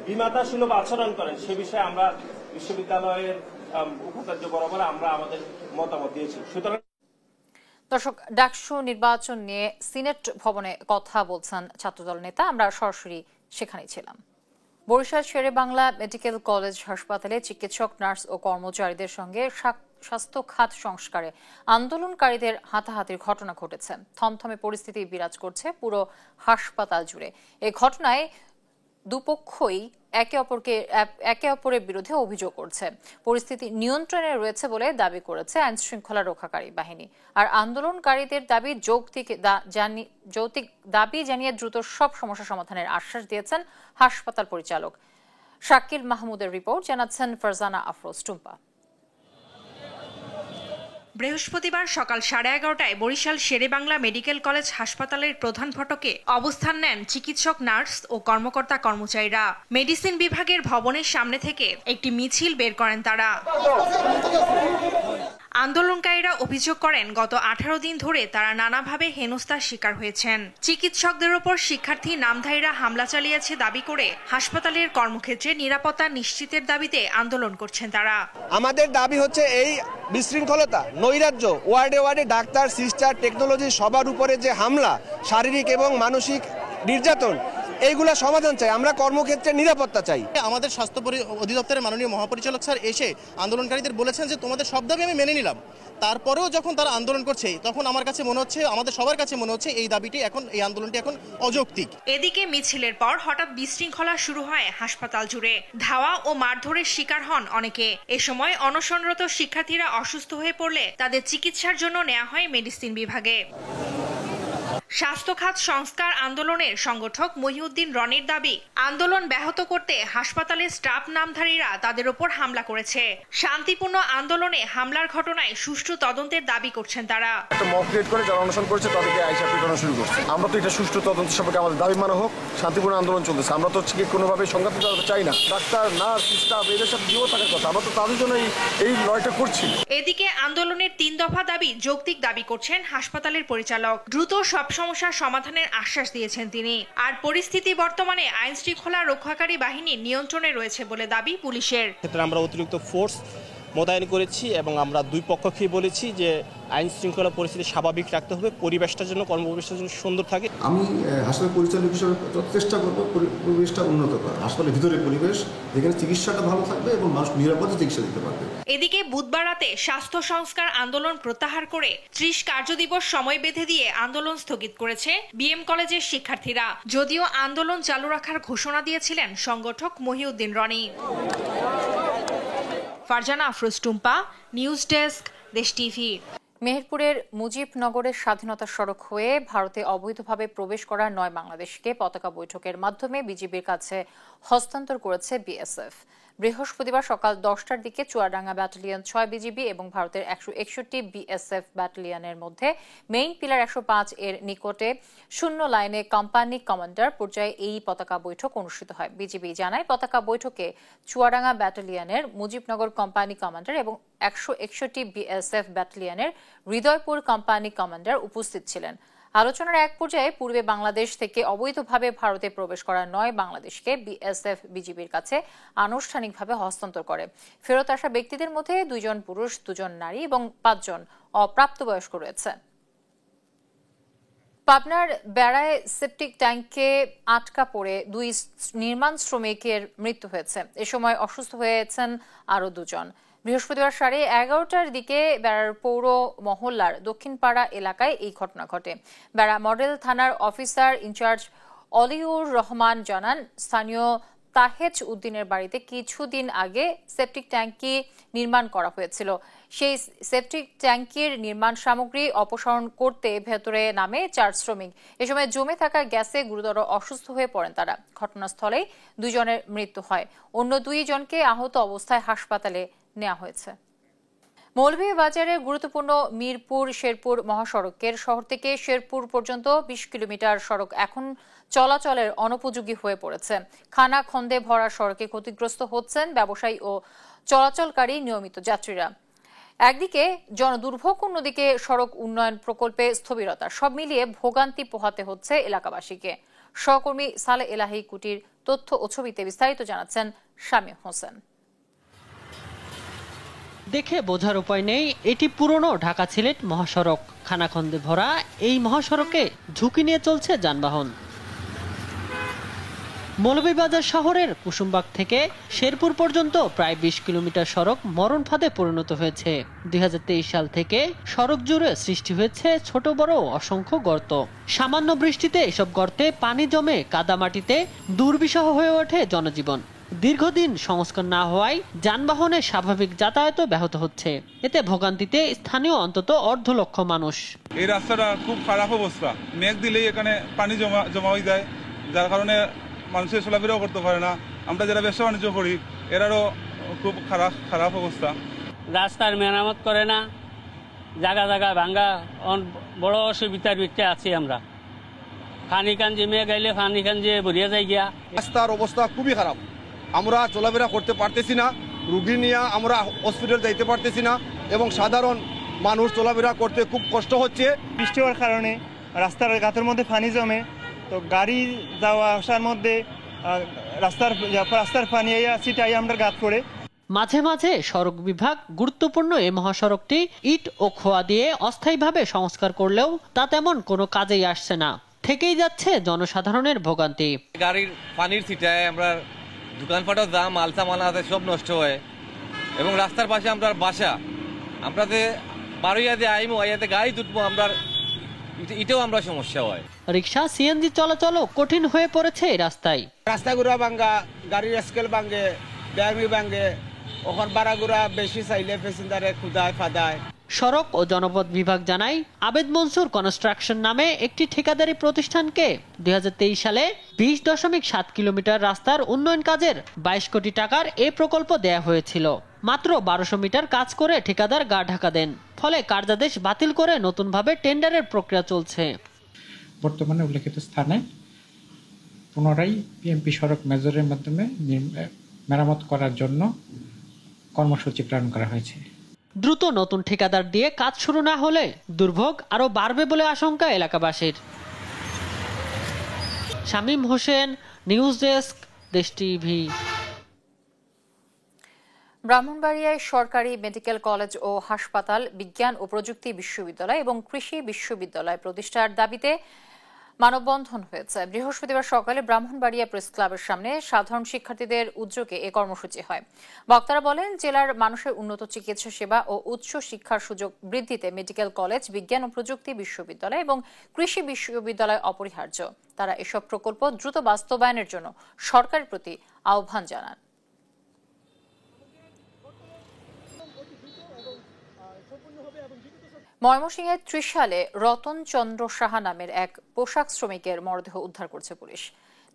বিমাতা সুলভ আচরণ করেন সে বিষয়ে আমরা বিশ্ববিদ্যালয়ের উপাচার্য বরাবর আমরা আমাদের মতামত দিয়েছি। সুতরাং দর্শক, ডাকসু নির্বাচন নিয়ে সিনেট ভবনে কথা বলছেন ছাত্রদল নেতা। আমরা সরাসরি সেখানেই ছিলাম। বরিশাল শেরে বাংলা মেডিকেল কলেজ হাসপাতালে চিকিৎসক, নার্স ও কর্মচারীদের সঙ্গে স্বাস্থ্য খাত সংস্কারে আন্দোলনকারীদের হাতাহাতির ঘটনা ঘটেছে। থমথমে পরিস্থিতি বিরাজ করছে পুরো হাসপাতাল জুড়ে। এই ঘটনায় দুপক্ষই একে অপরের বিরুদ্ধে অভিযোগ করছে। পরিস্থিতি নিয়ন্ত্রণে রয়েছে বলে দাবি করেছে আইন শৃঙ্খলা রক্ষাকারী বাহিনী। আর আন্দোলনকারীদের দাবি যৌক্তিক দাবি জানিয়ে দ্রুত সব সমস্যা সমাধানের আশ্বাস দিয়েছেন হাসপাতাল পরিচালক। শাকিল মাহমুদের রিপোর্ট, জানাচ্ছেন ফারজানা আফরোজ টুম্পা। বৃহস্পতিবার সকাল 11:30টায় বরিশাল শেরেবাংলা মেডিকেল কলেজ হাসপাতালের প্রধান ফটকে অবস্থান নেন চিকিৎসক, নার্স ও কর্মকর্তা কর্মচারীরা। মেডিসিন বিভাগের ভবনের সামনে থেকে একটি মিছিল বের করেন তারা। আন্দোলনকারীরা অভিযোগ করেন গত 18 দিন ধরে তারা নানাভাবে হেনস্থার শিকার হয়েছেন। চিকিৎসকদের ওপর শিক্ষার্থী নামধারীরা হামলা চালিয়েছে দাবি করে হাসপাতালের কর্মক্ষেত্রে নিরাপত্তা নিশ্চিতের দাবিতে আন্দোলন করছেন তারা। আমাদের দাবি হচ্ছে এই বিশৃঙ্খলতা, নৈরাজ্য, ওয়ার্ডে ওয়ার্ডে ডাক্তার, সিস্টার, টেকনোলজি সবার উপরে যে হামলা, শারীরিক এবং মানসিক নির্যাতন, এইগুলা সমাধান চাই। আমরা কর্মক্ষেত্রে নিরাপত্তা চাই। আমাদের স্বাস্থ্য অধিদপ্তরের মাননীয় মহাপরিচালক স্যার এসে আন্দোলনকারীদের বলেছেন যে তোমাদের সব দাবি আমি মেনে নিলাম। তারপরেও যখন তারা আন্দোলন করছে তখন আমার কাছে মনে হচ্ছে, আমাদের সবার কাছে মনে হচ্ছে এই দাবিটি এখন, এই আন্দোলনটি এখন অযৌক্তিক। এদিকে মিছিলের পর হঠাৎ বিশৃঙ্খলা শুরু হয় হাসপাতাল জুড়ে। ধাওয়া ও মারধরের শিকার হন অনেকে। এ সময় অনশনরত শিক্ষার্থীরা অসুস্থ হয়ে পড়লে তাদের চিকিৎসার জন্য নেওয়া হয় মেডিসিন বিভাগে। স্বাস্থ্য খাত সংস্কার আন্দোলনের সংগঠক মহিউদ্দিন রনির দাবি, আন্দোলন ব্যাহত করতে হাসপাতালের স্টাফ নামধারীরা তাদের উপর হামলা করেছে। শান্তিপূর্ণ আন্দোলনে হামলার ঘটনায় সুষ্ঠু তদন্তের দাবি করছেন তারা। একটা মক ক্রিয়েট করে যারা অনশন করেছে তাদেরকে আইসা পিটানো শুরু করছে। আমরা তো এটা সুষ্ঠু তদন্ত সম্পর্কে আমাদের দাবি মানা হোক, শান্তিপূর্ণ আন্দোলন চলতেছে। আমরা তো কোনোভাবে সংঘাত চাই না। ডাক্তার, নার্স, স্টাফ এদের সাথে জীবন থাকার কথা। আমরা তো তাদের জন্য এই লড়াইটা করছি। এদিকে আন্দোলনের 3 দফা দাবি যৌক্তিক দাবি করছেন হাসপাতালের পরিচালক। দ্রুত সব সমস্যার সমাধানের আশ্বাস দিয়েছেন তিনি। আর পরিস্থিতি বর্তমানে আইন শৃঙ্খলা রক্ষাকারী বাহিনীর নিয়ন্ত্রণে রয়েছে বলে দাবি পুলিশের। ক্ষেত্রে আমরা অতিরিক্ত ফোর্স মোতায়েন করেছি এবং আমরা দুই পক্ষকেই বলেছি যে আইন শৃঙ্খলা পরিস্থিতি স্বাভাবিক রাখতে হবে, পরিবেশটার জন্য, কর্মপরিবেশটার জন্য সুন্দর থাকে। আমি হাসপাতাল পরিচালক হিসেবে চেষ্টা করবো পরিবেশটা উন্নত করা, হাসপাতালের ভিতরে পরিবেশ যেখানে চিকিৎসাটা ভালো থাকবে এবং মানুষ নিরাপদে চিকিৎসা দিতে পারবে। এদিকে বুধবার রাতে স্বাস্থ্য সংস্কার আন্দোলন প্রত্যাহার করে 30 কার্যদিবস সময় বেঁধে দিয়ে আন্দোলন স্থগিত করেছে বিএম কলেজের শিক্ষার্থীরা। যদিও আন্দোলন চালু রাখার ঘোষণা দিয়েছিলেন সংগঠক মহিউদ্দিন রনি। ফারজানা আফরোজ টুম্পা, নিউজ ডেস্ক, দেশ টিভি। মেহেরপুরের মুজিবনগরের স্বাধীনতা সড়ক হয়ে ভারতে অবৈধভাবে প্রবেশ করা 9 বাংলাদেশকে পতাকা বৈঠকের মাধ্যমে বিজিবির কাছে হস্তান্তর করেছে বিএসএফ। বৃহস্পতিবার সকাল 10টার দিকে চুয়াডাঙ্গা ব্যাটালিয়ন 6 বিজিবি এবং ভারতের 161 বিএসএফ ব্যাটালিয়নের মধ্যে মেইন পিলার 105 এর নিকটে শূন্য লাইনে কোম্পানি কমান্ডার পর্যায়ে এই পতাকা বৈঠক অনুষ্ঠিত হয়। বিজিবি জানায়, পতাকা বৈঠকে চুয়াডাঙ্গা ব্যাটালিয়নের মুজিবনগর কোম্পানি কমান্ডার এবং 161 বিএসএফ ব্যাটালিয়নের হৃদয়পুর কোম্পানি কমান্ডার উপস্থিত ছিলেন। আলোচনার এক পর্যায়ে পূর্বে বাংলাদেশ থেকে অবৈধভাবে ভারতে প্রবেশ করা 9 বাংলাদেশকে বিএসএফ বিজিবির কাছে আনুষ্ঠানিকভাবে হস্তান্তর করে। ফেরত আসা ব্যক্তিদের মধ্যে 2 জন পুরুষ, 2 জন নারী এবং 5 জন অপ্রাপ্তবয়স্ক রয়েছে। পাবনার বেড়ায় সেপটিক ট্যাঙ্কে আটকা পড়ে 2 নির্মাণ শ্রমিকের মৃত্যু হয়েছে। এ সময় অসুস্থ হয়েছেন আরও 2 জন। বৃহস্পতিবার 11:30টার দিকে বেড়ার পৌর মহল্লার দক্ষিণপাড়া এলাকায় এই ঘটনা ঘটে। বেড়া মডেল থানার অফিসার ইনচার্জ অলিউর রহমান জানান, স্থানীয় তাহেজ উদ্দিনের বাড়িতে কিছুদিন আগে সেপটিক ট্যাঙ্কি নির্মাণ করা হয়েছিল। সেই সেপটিক ট্যাঙ্কির নির্মাণ সামগ্রী অপসারণ করতে ভেতরে নামে 4 শ্রমিক। এ সময় জমে থাকা গ্যাসে গুরুতর অসুস্থ হয়ে পড়েন তারা। ঘটনাস্থলেই 2 জনের মৃত্যু হয়। অন্য 2 জনকে আহত অবস্থায় হাসপাতালে নেওয়া হয়েছে। মৌলভীবাজারের গুরুত্বপূর্ণ মিরপুর শেরপুর মহাসড়কের শহর থেকে শেরপুর পর্যন্ত 20 কিলোমিটার সড়ক এখন চলাচলের অনুপযোগী হয়ে পড়েছে। খানা খন্দে ভরা সড়কে ক্ষতিগ্রস্ত হচ্ছেন ব্যবসায়ী ও চলাচলকারী নিয়মিত যাত্রীরা। একদিকে জনদুর্ভোগ, অন্যদিকে সড়ক উন্নয়ন প্রকল্পে স্থবিরতা, সব মিলিয়ে ভোগান্তি পোহাতে হচ্ছে এলাকাবাসীকে। সহকর্মী সালে এলাহি কুটির তথ্য ও ছবিতে বিস্তারিত জানাচ্ছেন শামীম হোসেন। দেখে বোঝার উপায় নেই, এটি পুরনো ঢাকা সিলেট মহাসড়ক। খানাখন্দে ভরা এই মহাসড়কে ঝুঁকি নিয়ে চলছে যানবাহন। মৌলভীবাজার শহরের কুসুমবাগ থেকে শেরপুর পর্যন্ত প্রায় 20 কিলোমিটার সড়ক মরণ ফাঁদে পরিণত হয়েছে। 2023 সাল থেকে সড়ক জুড়ে সৃষ্টি হয়েছে ছোট বড় অসংখ্য গর্ত। সামান্য বৃষ্টিতে এসব গর্তে পানি জমে কাদামাটিতে দুর্বিষহ হয়ে ওঠে জনজীবন। দীর্ঘদিন সংস্কার না হওয়ায় যানবাহনের স্বাভাবিক যাতায়াত ব্যাহত হচ্ছে। এতে ভোগান্তিতে স্থানীয় অন্তত 1.5 লক্ষ মানুষ। এই রাস্তাটা খুব খারাপ অবস্থা, মেঘ দিলেই এখানে পানি জমা হয়ে যায়, যার কারণে মানুষের চলাফেরাও করতে পারে না। আমরা যারা ব্যবসা বাণিজ্য করি এরারও খুব খারাপ অবস্থা। রাস্তার মেরামত করে না, জায়গা জায়গা ভাঙ্গা, বড় অসুবিধার ভিতরে আছি আমরা। ফানি কাঞ্জি মেয়ে গাইলে ফানি কাঞ্জি ভরিয়া যায় গিয়া। রাস্তার অবস্থা খুবই খারাপ, আমরা চলাফেরা করতে পারতেছি না, রুগী নিয়ে আমরা হসপিটাল যাইতে পারতেছি না এবং সাধারণ মানুষ চলাফেরা করতে খুব কষ্ট হচ্ছে। বৃষ্টি হওয়ার কারণে রাস্তার গাতের মধ্যে পানি জমে, তো গাড়ি যাওয়া আসার মধ্যে রাস্তার পানি ছিটাই আমরা গাত পড়ে। মাঝে মাঝে সড়ক বিভাগ গুরুত্বপূর্ণ এই মহাসড়কটি ইট ও খোয়া দিয়ে অস্থায়ীভাবে সংস্কার করলেও তা তেমন কোনো কাজেই আসছে না। থেকেই যাচ্ছে জনসাধারণের ভোগান্তি। গাড়ির পানির ছিটায় আমরা দোকানপাটও যা মালসা মালা আছে সব নষ্ট হয় এবং রাস্তার পাশে আমরা বাসা আমরা যে বারোয়াতে আইমো আইয়াতে গাড়ি তুটবো আমরা এটাও আমরা সমস্যা হয়। রিক্সা সিএনজি চলাচলও কঠিন হয়ে পড়েছে এই রাস্তায়। রাস্তাগুলো ভাঙ্গা, গাড়ির স্কেল ভাঙ্গে, ব্যাগনি ভাঙ্গে, ওখান বাড়াগুড়া বেশি চাইলে প্যাসেঞ্জারে খুদায় ফাদায়। সড়ক ও জনপথ বিভাগ জানায় আবেদ মনসুর কনস্ট্রাকশন নামে একটি ঠিকাদারি প্রতিষ্ঠানকে 2023 সালে 20.7 কিলোমিটার রাস্তার উন্নয়ন কাজের 22 কোটি টাকার এই প্রকল্প দেয়া হয়েছিল। মাত্র 1200 মিটার কাজ করে ঠিকাদার গা ঢাকা দেন, ফলে কার্যাদেশ বাতিল করে নতুনভাবে টেন্ডারের প্রক্রিয়া চলছে। বর্তমানে উল্লেখিত স্থানে পুনরায় পিএমপি সড়ক মেজরের মাধ্যমে মেরামত করার জন্য কর্মসূচি প্ল্যান করা হয়েছে। দ্রুত নতুন ঠিকাদার দিয়ে কাজ শুরু না হলে দুর্ভোগ আরো বাড়বে বলে আশঙ্কা এলাকাবাসীর। শামীম হোসেন, নিউজ ডেস্ক, দেশ টিভি। ব্রাহ্মণবাড়িয়ায় সরকারি মেডিকেল কলেজ ও হাসপাতাল, বিজ্ঞান ও প্রযুক্তি বিশ্ববিদ্যালয় এবং কৃষি বিশ্ববিদ্যালয় প্রতিষ্ঠার দাবিতে মানববন্ধন হয়েছে। বৃহস্পতিবার সকালে ব্রাহ্মণবাড়িয়া প্রেস ক্লাবের সামনে সাধারণ শিক্ষার্থীদের উদ্যোগে এ কর্মসূচি হয়। বক্তারা বলেন, জেলার মানুষের উন্নত চিকিৎসা সেবা ও উচ্চ শিক্ষার সুযোগ বৃদ্ধিতে মেডিকেল কলেজ, বিজ্ঞান ও প্রযুক্তি বিশ্ববিদ্যালয় এবং কৃষি বিশ্ববিদ্যালয় অপরিহার্য। তারা এসব প্রকল্প দ্রুত বাস্তবায়নের জন্য সরকারের প্রতি আহ্বান জানান। ময়মনসিংহের ত্রিশালে রতন চন্দ্র সাহা নামের এক পোশাক শ্রমিকের মরদেহ উদ্ধার করছে পুলিশ।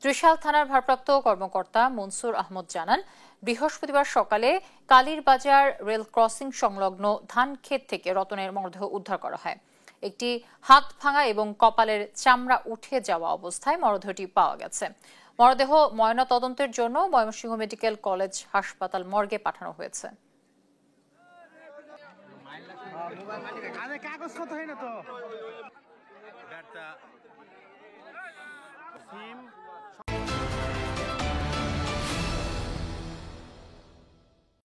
ত্রিশাল থানার ভারপ্রাপ্ত কর্মকর্তা মনসুর আহমদ জানান, বৃহস্পতিবার সকালে কালীর বাজার রেল ক্রসিং সংলগ্ন ধান ক্ষেত থেকে রতনের মরদেহ উদ্ধার করা হয়। একটি হাত ভাঙা এবং কপালের চামড়া উঠে যাওয়া অবস্থায় মরদেহটি পাওয়া গেছে। মরদেহ ময়নাতদন্তের জন্য ময়মনসিংহ মেডিকেল কলেজ হাসপাতাল মর্গে পাঠানো হয়েছে। কাগজ কত হয় না তো